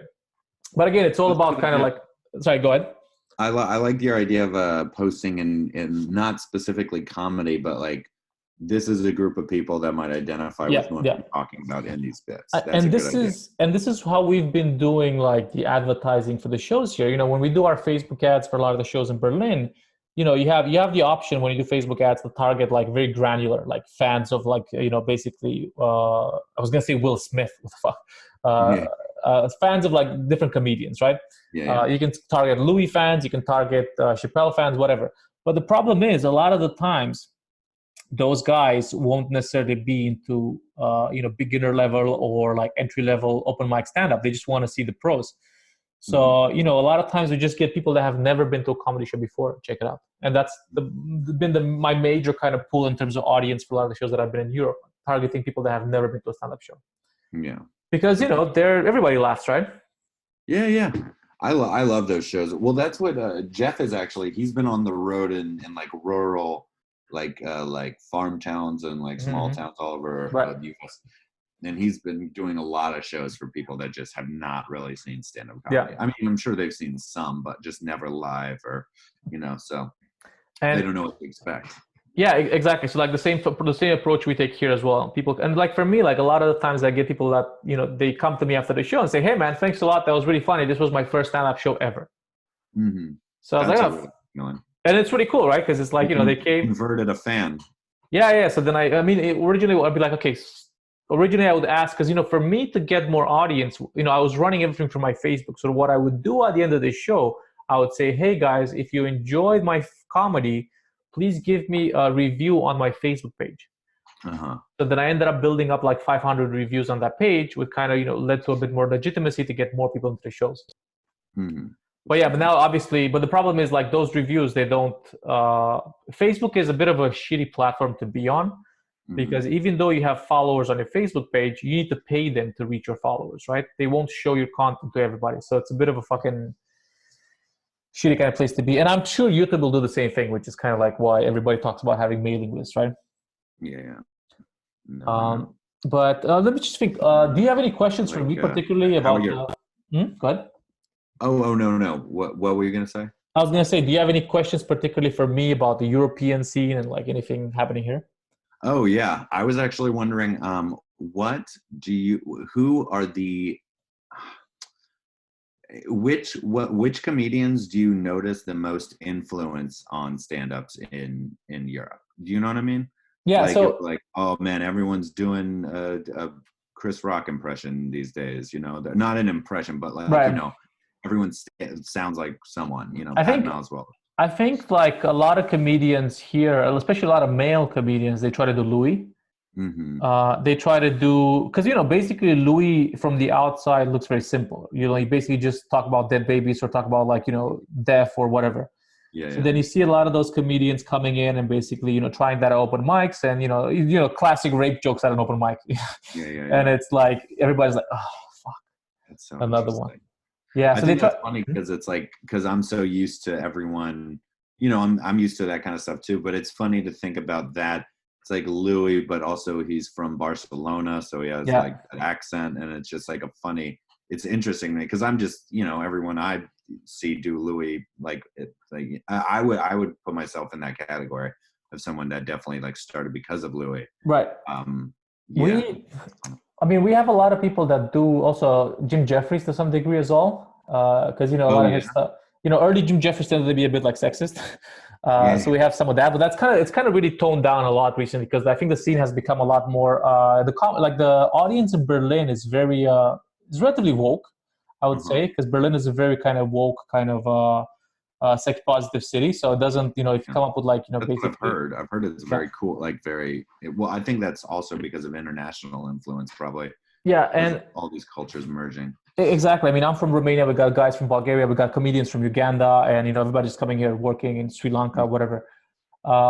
But again, it's all about kind of like. Sorry, go ahead. I like your idea of posting in not specifically comedy, but like this is a group of people that might identify with what we're talking about in these bits. And this is how we've been doing like the advertising for the shows here. When we do our Facebook ads for a lot of the shows in Berlin, you have the option when you do Facebook ads to target like very granular, like fans of like basically I was gonna say Will Smith. What the fuck? Fans of like different comedians, right? You can target Louis fans, you can target Chappelle fans, whatever. But the problem is a lot of the times those guys won't necessarily be into beginner level or like entry level open mic stand up. They just want to see the pros. So a lot of times we just get people that have never been to a comedy show before. Check it out, and that's been my major kind of pull in terms of audience for a lot of the shows that I've been in Europe, targeting people that have never been to a stand up show. Yeah, because everybody laughs, right? Yeah. I love those shows. Well, that's what Jeff is actually. He's been on the road in like rural, like farm towns and like small towns all over the U.S. And he's been doing a lot of shows for people that just have not really seen stand-up comedy. I mean, I'm sure they've seen some, but just never live or so they don't know what to expect. Yeah, exactly. So like the same approach we take here as well. People, and like for me, like a lot of the times I get people that they come to me after the show and say, "Hey man, thanks a lot. That was really funny. This was my first stand-up show ever." So I was like, and it's really cool, right? Because it's like they came converted a fan. Yeah. So then originally I'd be like, okay. Originally I would ask because for me to get more audience, I was running everything from my Facebook. So what I would do at the end of the show, I would say, "Hey guys, if you enjoyed my comedy, please give me a review on my Facebook page." So then I ended up building up like 500 reviews on that page, which kind of led to a bit more legitimacy to get more people into the shows. But now obviously, but the problem is like those reviews, they don't. Facebook is a bit of a shitty platform to be on. Because even though you have followers on your Facebook page, you need to pay them to reach your followers, right? They won't show your content to everybody. So it's a bit of a fucking shitty kind of place to be. And I'm sure YouTube will do the same thing, which is kind of like why everybody talks about having mailing lists, right? Yeah. But let me just think. Do you have any questions for me particularly about... Go ahead. Oh, no. What were you going to say? I was going to say, do you have any questions particularly for me about the European scene and like anything happening here? Oh yeah, I was actually wondering, which comedians do you notice the most influence on stand-ups in Europe? Do you know what I mean? Yeah. Like oh man, everyone's doing a Chris Rock impression these days. Not an impression, but like everyone sounds like someone. Patton Oswalt. I think like a lot of comedians here, especially a lot of male comedians, they try to do Louis. They try to do, because basically Louis from the outside looks very simple. You basically just talk about dead babies or talk about like death or whatever. Then you see a lot of those comedians coming in and basically trying that at open mics and classic rape jokes at an open mic. And it's like everybody's like, oh fuck, that's so another one. Yeah, I think that's funny because it's like, because I'm so used to everyone, I'm used to that kind of stuff too. But it's funny to think about that. It's like Louis, but also he's from Barcelona, so he has like an accent, and it's just like it's interesting because I'm just, everyone I see do Louis, I would put myself in that category of someone that definitely like started because of Louis. Right. We have a lot of people that do also Jim Jeffries to some degree as well, because a lot of his stuff. Early Jim Jeffries tended to be a bit like sexist, so we have some of that. But it's kind of really toned down a lot recently because I think the scene has become a lot more. The audience in Berlin is very is relatively woke, I would say, because Berlin is a very kind of woke kind of sex positive city. So it doesn't if you come up with like that's basically. What I've heard it's very cool, like well. I think that's also because of international influence, probably. Yeah, and all these cultures merging. Exactly. I'm from Romania. We got guys from Bulgaria. We got comedians from Uganda, and everybody's coming here working in Sri Lanka, whatever.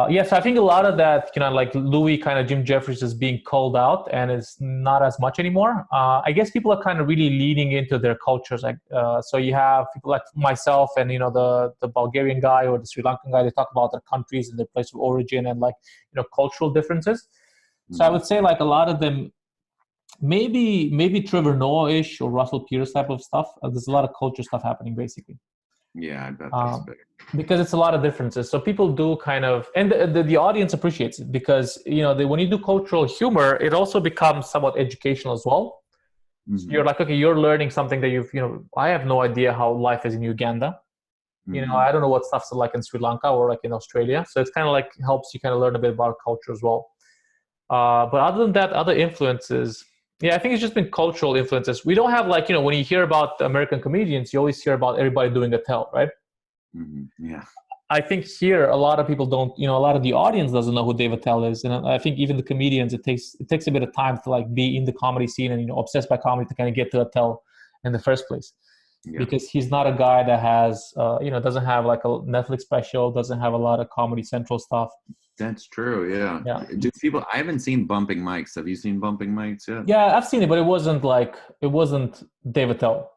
Yes, I think a lot of that, like Louis, kind of Jim Jeffries is being called out, and it's not as much anymore. I guess people are kind of really leaning into their cultures. Like, so you have people like myself and the Bulgarian guy or the Sri Lankan guy. They talk about their countries and their place of origin and like cultural differences. So I would say like a lot of them, maybe Trevor Noah-ish or Russell Peters type of stuff. There's a lot of culture stuff happening basically. Yeah, I bet that's big. Because it's a lot of differences. So people do kind of, and the audience appreciates it because, when you do cultural humor, it also becomes somewhat educational as well. Mm-hmm. So you're like, okay, you're learning something that I have no idea how life is in Uganda. Mm-hmm. I don't know what stuff's like in Sri Lanka or like in Australia. So it's kind of like helps you kind of learn a bit about culture as well. But other than that, other influences, I think it's just been cultural influences. We don't have like, when you hear about American comedians, you always hear about everybody doing a tell, right? Mm-hmm. Yeah. I think here a lot of people don't, a lot of the audience doesn't know who Dave Attell is. And I think even the comedians, it takes a bit of time to like be in the comedy scene and, obsessed by comedy to kind of get to Attell in the first place. Yeah. Because he's not a guy that has, doesn't have like a Netflix special, doesn't have a lot of Comedy Central stuff. That's true. Yeah. Do people? I haven't seen Bumping Mics. Have you seen Bumping Mics yet? Yeah, I've seen it, but it wasn't Dave Attell.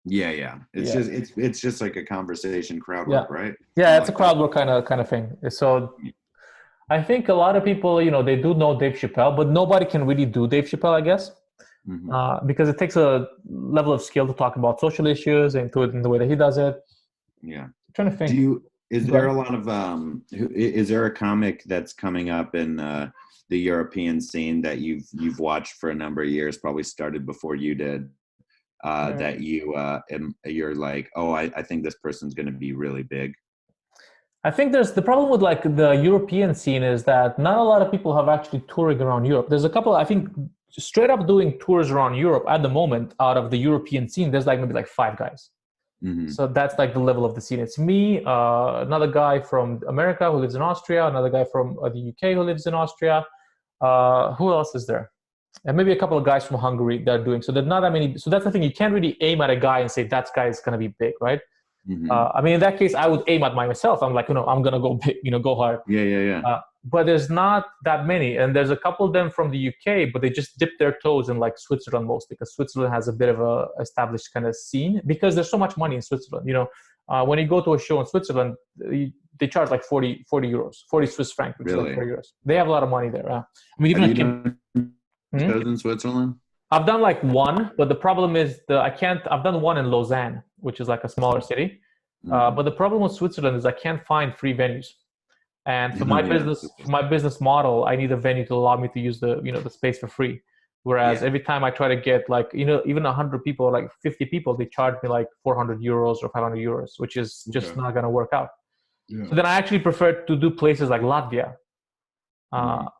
Yeah. It's just like a conversation crowd work, right? Yeah, it's a crowd work kind of thing. So I think a lot of people, they do know Dave Chappelle, but nobody can really do Dave Chappelle, I guess. Mm-hmm. Because it takes a level of skill to talk about social issues and do it in the way that he does it. Yeah. I'm trying to think. Is there a lot of is there a comic that's coming up in the European scene that you've watched for a number of years, probably started before you did, that you're like, oh, I think this person's going to be really big? I think there's the problem with like the European scene is that not a lot of people have actually touring around Europe. There's a couple, I think, straight up doing tours around Europe at the moment out of the European scene. There's like maybe like 5 guys. Mm-hmm. So that's like the level of the scene. It's me, another guy from America who lives in Austria, another guy from the UK who lives in Austria. Who else is there? And maybe a couple of guys from Hungary that are doing. So there's not that many. So that's the thing. You can't really aim at a guy and say that guy is going to be big, right? Mm-hmm. I mean, in that case, I would aim at myself. I'm like, I'm going to go big, go hard. Yeah. But there's not that many. And there's a couple of them from the UK, but they just dip their toes in like Switzerland mostly because Switzerland has a bit of a established kind of scene because there's so much money in Switzerland. When you go to a show in Switzerland, they charge like 40 euros, 40 Swiss francs, which is like 40 euros. They have a lot of money there. I mean, even shows in Switzerland? I've done like one, but the problem is I've done one in Lausanne, which is like a smaller city. But the problem with Switzerland is I can't find free venues. And for my business model, I need a venue to allow me to use the space for free. Whereas every time I try to get like, even 100 people, or like 50 people, they charge me like 400 euros or 500 euros, which is just not going to work out. Yeah. So then I actually prefer to do places like Latvia,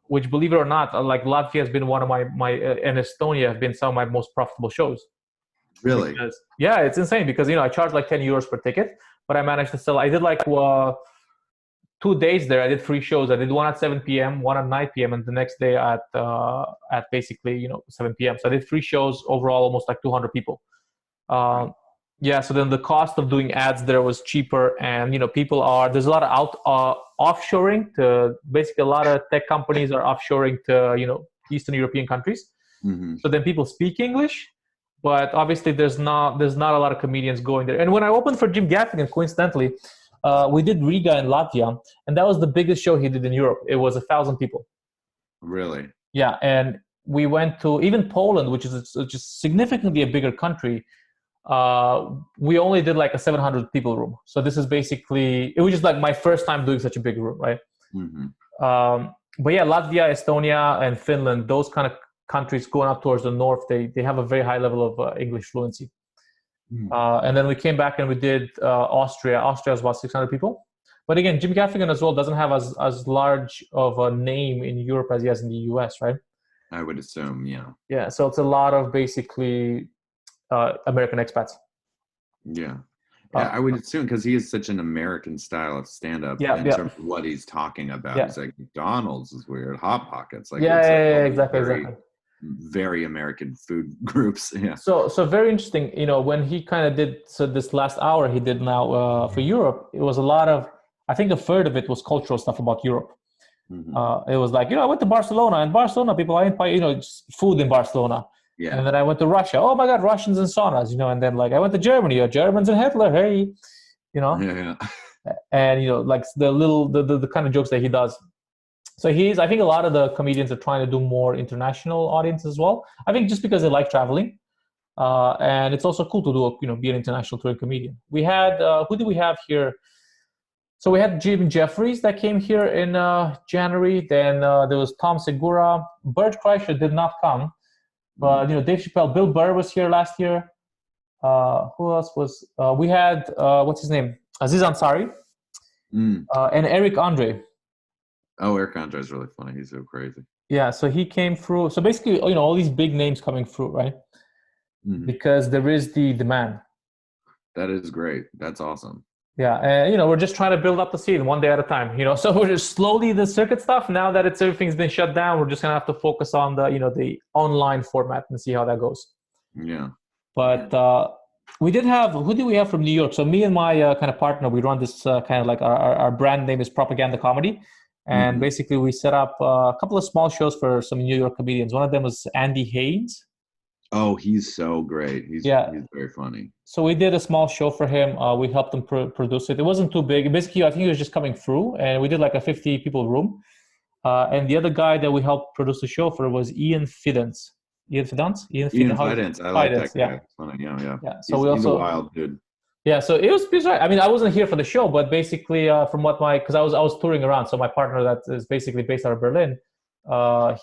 which, believe it or not, like Latvia has been one of my and Estonia have been some of my most profitable shows. Really? Because, it's insane because, I charge like 10 euros per ticket, but I managed to sell. I did like 2 days there. I did 3 shows. I did one at 7 p.m., one at 9 p.m., and the next day at basically 7 p.m. So I did 3 shows overall, almost like 200 people. So then the cost of doing ads there was cheaper, and there's a lot of offshoring to basically a lot of tech companies are offshoring to Eastern European countries. Mm-hmm. So then people speak English, but obviously there's not a lot of comedians going there. And when I opened for Jim Gaffigan, coincidentally, we did Riga in Latvia, and that was the biggest show he did in Europe. It was 1,000 people. Really? Yeah, and we went to even Poland, which is just significantly a bigger country. We only did like a 700 people room. So this is basically, it was just like my first time doing such a big room, right? Mm-hmm. But yeah, Latvia, Estonia, and Finland, those kind of countries going up towards the north, they have a very high level of English fluency. And then we came back and we did Austria. Austria is about 600 people. But again, Jim Gaffigan as well doesn't have as large of a name in Europe as he has in the US, right? I would assume, yeah. Yeah, so it's a lot of basically American expats. Yeah. I would assume because he is such an American style of stand-up in terms of what he's talking about. It's like McDonald's is weird, Hot Pockets. Like exactly. Very American food groups. Yeah. So very interesting. When he kind of did this last hour he did now for Europe, it was a lot of I think a third of it was cultural stuff about Europe. Mm-hmm. It was like, I went to Barcelona, and Barcelona people, I buy, just food in Barcelona. Yeah. And then I went to Russia. Oh my God, Russians and saunas, and then like I went to Germany, Germans and Hitler, hey, Yeah. and like the kind of jokes that he does. So I think a lot of the comedians are trying to do more international audience as well. I think just because they like traveling. And it's also cool to do, be an international touring comedian. We had, who did we have here? So we had Jim Jeffries that came here in January. Then there was Tom Segura. Bert Kreischer did not come. But, Dave Chappelle, Bill Burr was here last year. Who else was? We had, what's his name? Aziz Ansari. And Eric Andre. Oh, Eric Andre is really funny. He's so crazy. Yeah, so he came through. So basically, all these big names coming through, right? Mm-hmm. Because there is the demand. That is great. That's awesome. Yeah, and we're just trying to build up the scene one day at a time. So we're just slowly the circuit stuff. Now that everything's been shut down, we're just gonna have to focus on the online format and see how that goes. Yeah. But we did have, who did we have from New York? So me and my kind of partner, we run this kind of like our brand name is Propaganda Comedy. And basically we set up a couple of small shows for some New York comedians. One of them was Andy Haynes. Oh, he's so great. He's very funny. So we did a small show for him. We helped him produce it. It wasn't too big. Basically, I think he was just coming through, and we did like a 50 people room. And the other guy that we helped produce the show for was Ian Fidance. Ian Fidance? Ian Fidance. I like that guy. Yeah. Funny. Yeah. So he's a wild dude. Yeah, so it was right. I mean, I wasn't here for the show, but basically from what because I was touring around. So my partner that is basically based out of Berlin,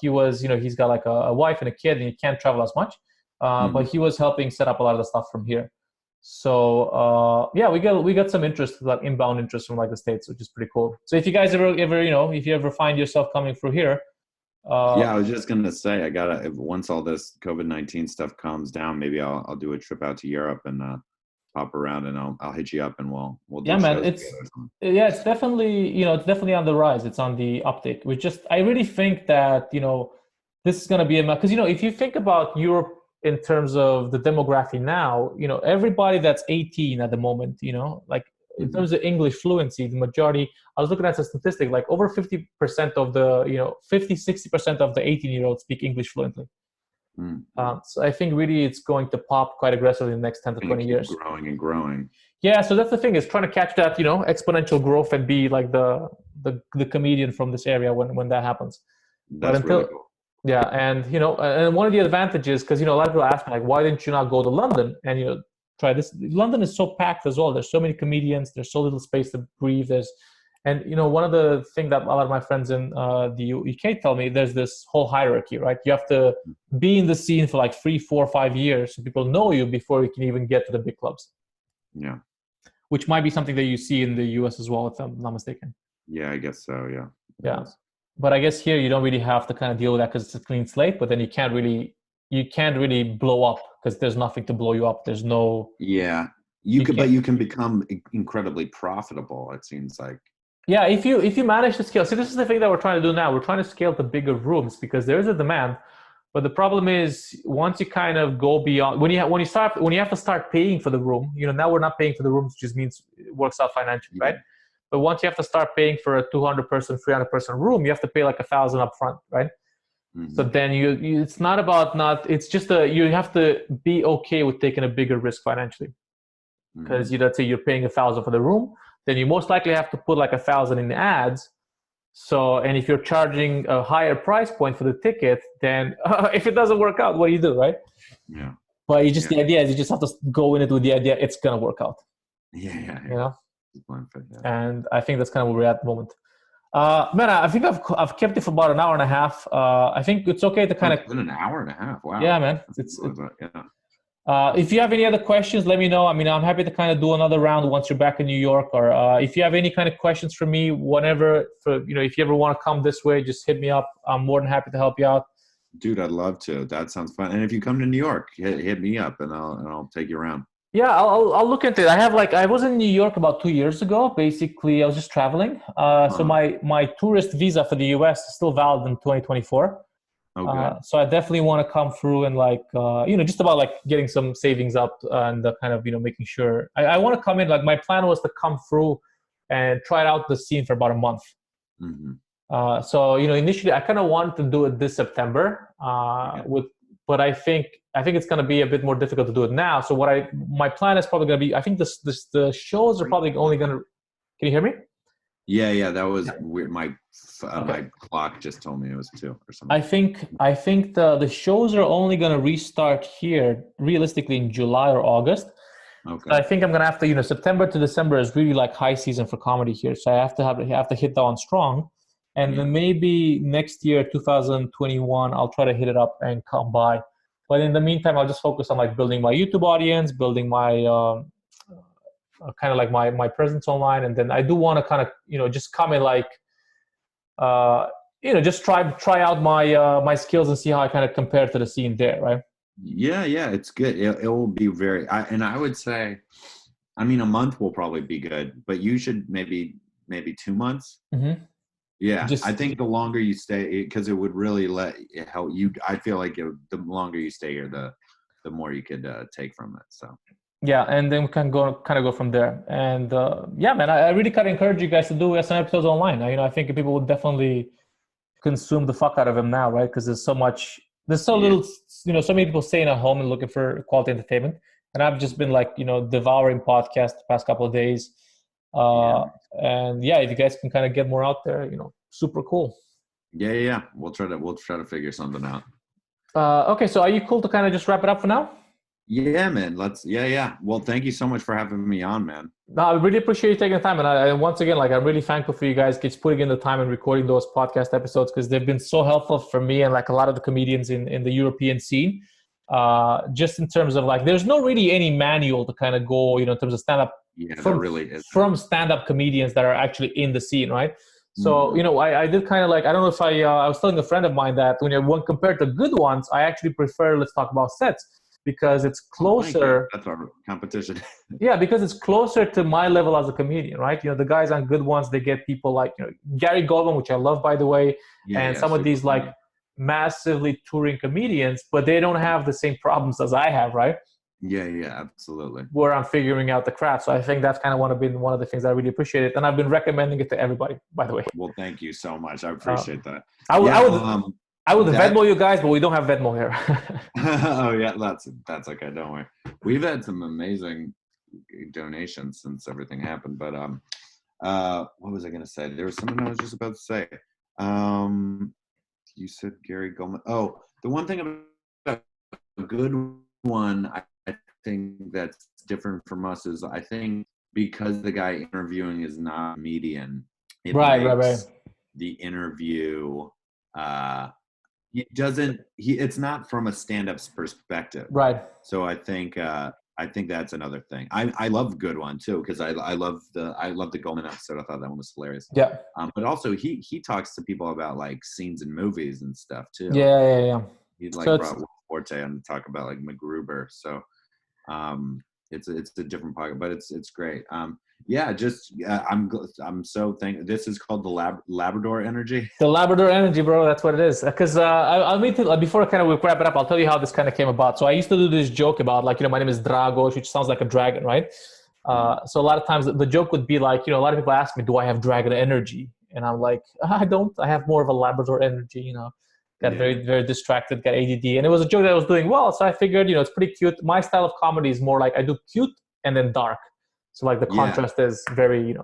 he was, he's got like a wife and a kid, and he can't travel as much. But he was helping set up a lot of the stuff from here. So we got some interest, like inbound interest from like the States, which is pretty cool. So if you guys ever if you ever find yourself coming through here. I was just gonna say once all this COVID-19 stuff calms down, maybe I'll do a trip out to Europe and pop around, and I'll hit you up and we'll do man. It's definitely it's definitely on the rise. It's on the uptick. I really think that this is gonna be because if you think about Europe in terms of the demography now, everybody that's 18 at the moment, like in terms of English fluency, the majority, I was looking at the statistic, like over 50% of the, 60% of the 18-year-olds speak English fluently. So I think really it's going to pop quite aggressively in the next 10 to 20 years. Growing and growing. Yeah, so that's the thing, is trying to catch that, exponential growth and be like the comedian from this area when that happens. That's really cool. Yeah, and and one of the advantages, because a lot of people ask me like, why didn't you not go to London and try this? London is so packed as well. There's so many comedians. There's so little space to breathe. One of the things that a lot of my friends in the UK tell me, there's this whole hierarchy, right? You have to be in the scene for like 3, 4, 5 years so people know you before you can even get to the big clubs. Yeah, which might be something that you see in the US as well, if I'm not mistaken. Yeah, I guess so. Yeah. Yeah. But I guess here you don't really have to kind of deal with that because it's a clean slate, but then you can't really blow up because there's nothing to blow you up. There's no. Yeah. You can become incredibly profitable, it seems like. Yeah, if you manage to scale. See, this is the thing that we're trying to do now. We're trying to scale to bigger rooms because there is a demand. But the problem is once you kind of go beyond, when you have to start paying for the room, now we're not paying for the rooms, which just means it works out financially, right? But once you have to start paying for a 200-person, 300-person room, you have to pay like $1,000 up front, right? Mm-hmm. So then it's not about it's just you have to be okay with taking a bigger risk financially. Because let's say you're paying $1,000 for the room, then you most likely have to put like $1,000 in the ads. So, and if you're charging a higher price point for the ticket, then if it doesn't work out, what do you do, right? Yeah. But the idea is you just have to go in it with the idea it's gonna work out. Yeah. And I think that's kind of where we're at the moment. Man, I think I've kept it for about an hour and a half. I think it's okay to kind of. It's been an hour and a half. Wow. Yeah, man. If you have any other questions, let me know. I mean, I'm happy to kind of do another round once you're back in New York, or if you have any kind of questions for me, whenever, if you ever want to come this way, just hit me up. I'm more than happy to help you out. Dude, I'd love to. That sounds fun. And if you come to New York, hit me up and I'll take you around. Yeah, I'll look into it. I was in New York about 2 years ago. Basically, I was just traveling. So my tourist visa for the US is still valid in 2024. Okay. So I definitely want to come through and just about like getting some savings up and kind of, making sure I want to come in. Like my plan was to come through and tried out the scene for about a month. Mm-hmm. So initially I kind of wanted to do it this September, but I think it's going to be a bit more difficult to do it now. So my plan is probably going to be, I think the shows are probably only going to. Can you hear me? Yeah, that was weird. My clock just told me it was 2 or something. I think the shows are only going to restart here realistically in July or August. Okay. So I think I'm going to have to, September to December is really like high season for comedy here. So I have to hit that one strong. And then maybe next year, 2021, I'll try to hit it up and come by. But in the meantime, I'll just focus on like building my YouTube audience, building my kind of like my presence online. And then I do want to kind of, just come in like, just try out my skills and see how I kind of compare to the scene there, right? Yeah, it's good. It will be and I would say, a month will probably be good, but you should maybe 2 months. Mm-hmm. Yeah, I think the longer you stay, because it would really help you. I feel like the longer you stay here, the more you could take from it. So. Yeah, and then we can go from there. And man, I really kind of encourage you guys to do some episodes online. I think people would definitely consume the fuck out of them now, right? Because there's so little, so many people staying at home and looking for quality entertainment. And I've just been like, devouring podcasts the past couple of days. And if you guys can kind of get more out there, super cool. Yeah. We'll try to figure something out. Okay. So are you cool to kind of just wrap it up for now? Yeah, man. Well, thank you so much for having me on, man. No, I really appreciate you taking the time. And once again, I'm really thankful for you guys putting in the time and recording those podcast episodes, because they've been so helpful for me and like a lot of the comedians in the European scene. Just in terms of like, there's no really any manual to kind of go, in terms of stand-up. Yeah, there really is. From stand-up comedians that are actually in the scene, right? So, I did kind of like, I don't know if I was telling a friend of mine that when compared to good ones, I actually prefer Let's Talk About Sets, because it's closer. That's our competition. Yeah, because it's closer to my level as a comedian, right? The guys on good ones, they get people like, Gary Goldman, which I love, by the way, and some of these like massively touring comedians, but they don't have the same problems as I have, right? Yeah, absolutely. Where I'm figuring out the craft. So I think that's kind of one of the things I really appreciate it. And I've been recommending it to everybody, by the way. Well, thank you so much. I appreciate that. I would Venmo you guys, but we don't have Venmo here. Oh yeah, that's okay. Don't worry. We've had some amazing donations since everything happened. But what was I going to say? There was something I was just about to say. You said Gary Goldman. Oh, the one thing about a good one, I think that's different from us is I think because the guy interviewing is not a comedian, it makes the interview it's not from a stand-up's perspective, right? So I think that's another thing. I love Good One too, because I love the Goldman episode. I thought that one was hilarious. Yeah. But also he talks to people about like scenes in movies and stuff too. Yeah. He brought Will Forte on to talk about like MacGruber. So it's a different pocket, but it's great. I'm so thankful. This is called the Labrador Energy. The Labrador Energy, bro. That's what it is. Because I'll meet you before I kind of wrap it up. I'll tell you how this kind of came about. So I used to do this joke about like, my name is Dragos, which sounds like a dragon, right? So a lot of times the joke would be like, a lot of people ask me, do I have dragon energy? And I'm like, I don't. I have more of a Labrador energy, Got very, very distracted, got ADD. And it was a joke that I was doing well. So I figured, it's pretty cute. My style of comedy is more like I do cute and then dark. So like the contrast is very,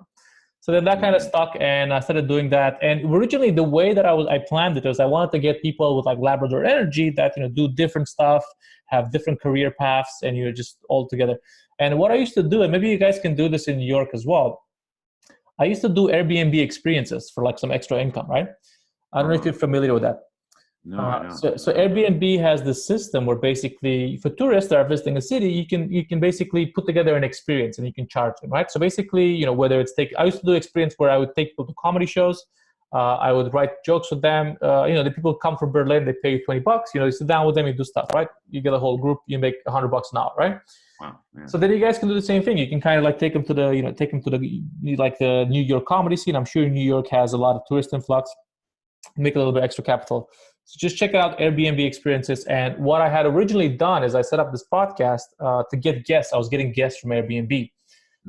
So then that kind of stuck, and I started doing that. And originally the way that I planned it was I wanted to get people with like Labrador energy that, do different stuff, have different career paths, and you're just all together. And what I used to do, and maybe you guys can do this in New York as well, I used to do Airbnb experiences for like some extra income, right? I don't know if you're familiar with that. No. So Airbnb has this system where basically for tourists that are visiting a city, you can basically put together an experience and you can charge them, right? So basically, whether it's I used to do experience where I would take people to comedy shows. I would write jokes with them. The people come from Berlin, they pay you $20. You sit down with them, you do stuff, right? You get a whole group, you make $100 an hour, right? Wow. Yeah. So then you guys can do the same thing. You can kind of like take them to the the New York comedy scene. I'm sure New York has a lot of tourist influx. Make a little bit extra capital. So just check out Airbnb experiences. And what I had originally done is I set up this podcast to get guests. I was getting guests from Airbnb.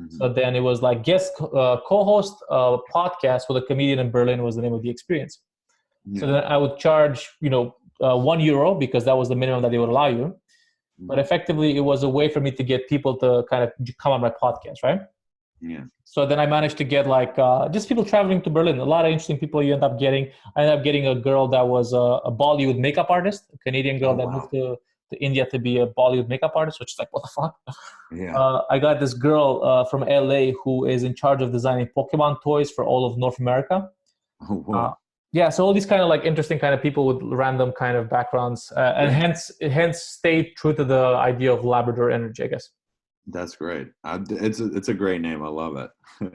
So then it was like guest co-host podcast with a comedian in Berlin was the name of the experience. So then I would charge, €1 because that was the minimum that they would allow you. But effectively, it was a way for me to get people to kind of come on my podcast, right? Yeah. So then I managed to get like just people traveling to Berlin. A lot of interesting people you end up getting. I ended up getting a girl that was a Bollywood makeup artist, a Canadian girl that moved to India to be a Bollywood makeup artist, which is like, what the fuck? Yeah. I got this girl from LA who is in charge of designing Pokemon toys for all of North America. Oh, wow. Yeah, so all these kind of like interesting kind of people with random kind of backgrounds, and hence stayed true to the idea of Labrador energy, I guess. That's great. It's a great name. I love it.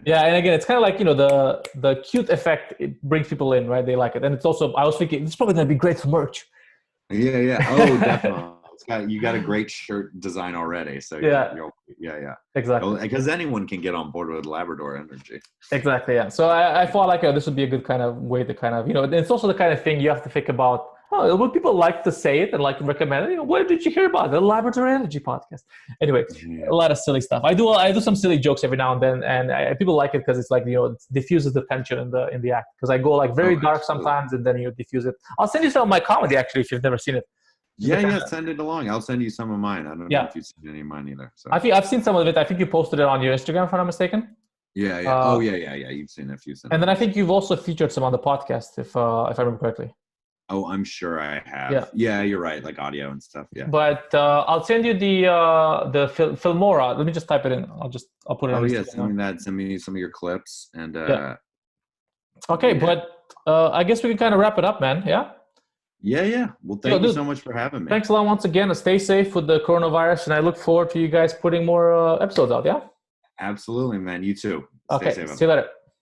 Yeah, and again, it's kind of like the cute effect. It brings people in, right? They like it, and it's also I was thinking it's probably gonna be great for merch. Yeah. Oh, definitely. You got a great shirt design already. So yeah. Exactly. Because anyone can get on board with Labrador energy. Exactly. Yeah. So I thought like this would be a good kind of way to kind of it's also the kind of thing you have to think about. Oh, would people like to say it and like recommend it? Where did you hear about it? The Labrador Energy podcast? Anyway, a lot of silly stuff. I do some silly jokes every now and then, and people like it because it's like it diffuses the tension in the act. Because I go like very dark sometimes, and then diffuse it. I'll send you some of my comedy actually if you've never seen it. Send it along. I'll send you some of mine. I don't know if you've seen any of mine either. So I think I've seen some of it. I think you posted it on your Instagram, if I'm not mistaken. Yeah. You've seen a few. And then I think you've also featured some on the podcast, if I remember correctly. Oh, I'm sure I have. Yeah, you're right. Like audio and stuff. Yeah. But I'll send you the Filmora. Let me just type it in. I'll put it. Oh yeah, send me that. Send me some of your clips and. Okay, but I guess we can kind of wrap it up, man. Yeah. Yeah. Well, thank you so much for having me. Thanks a lot once again. Stay safe with the coronavirus, and I look forward to you guys putting more episodes out. Yeah. Absolutely, man. You too. Okay. Stay safe. See you later.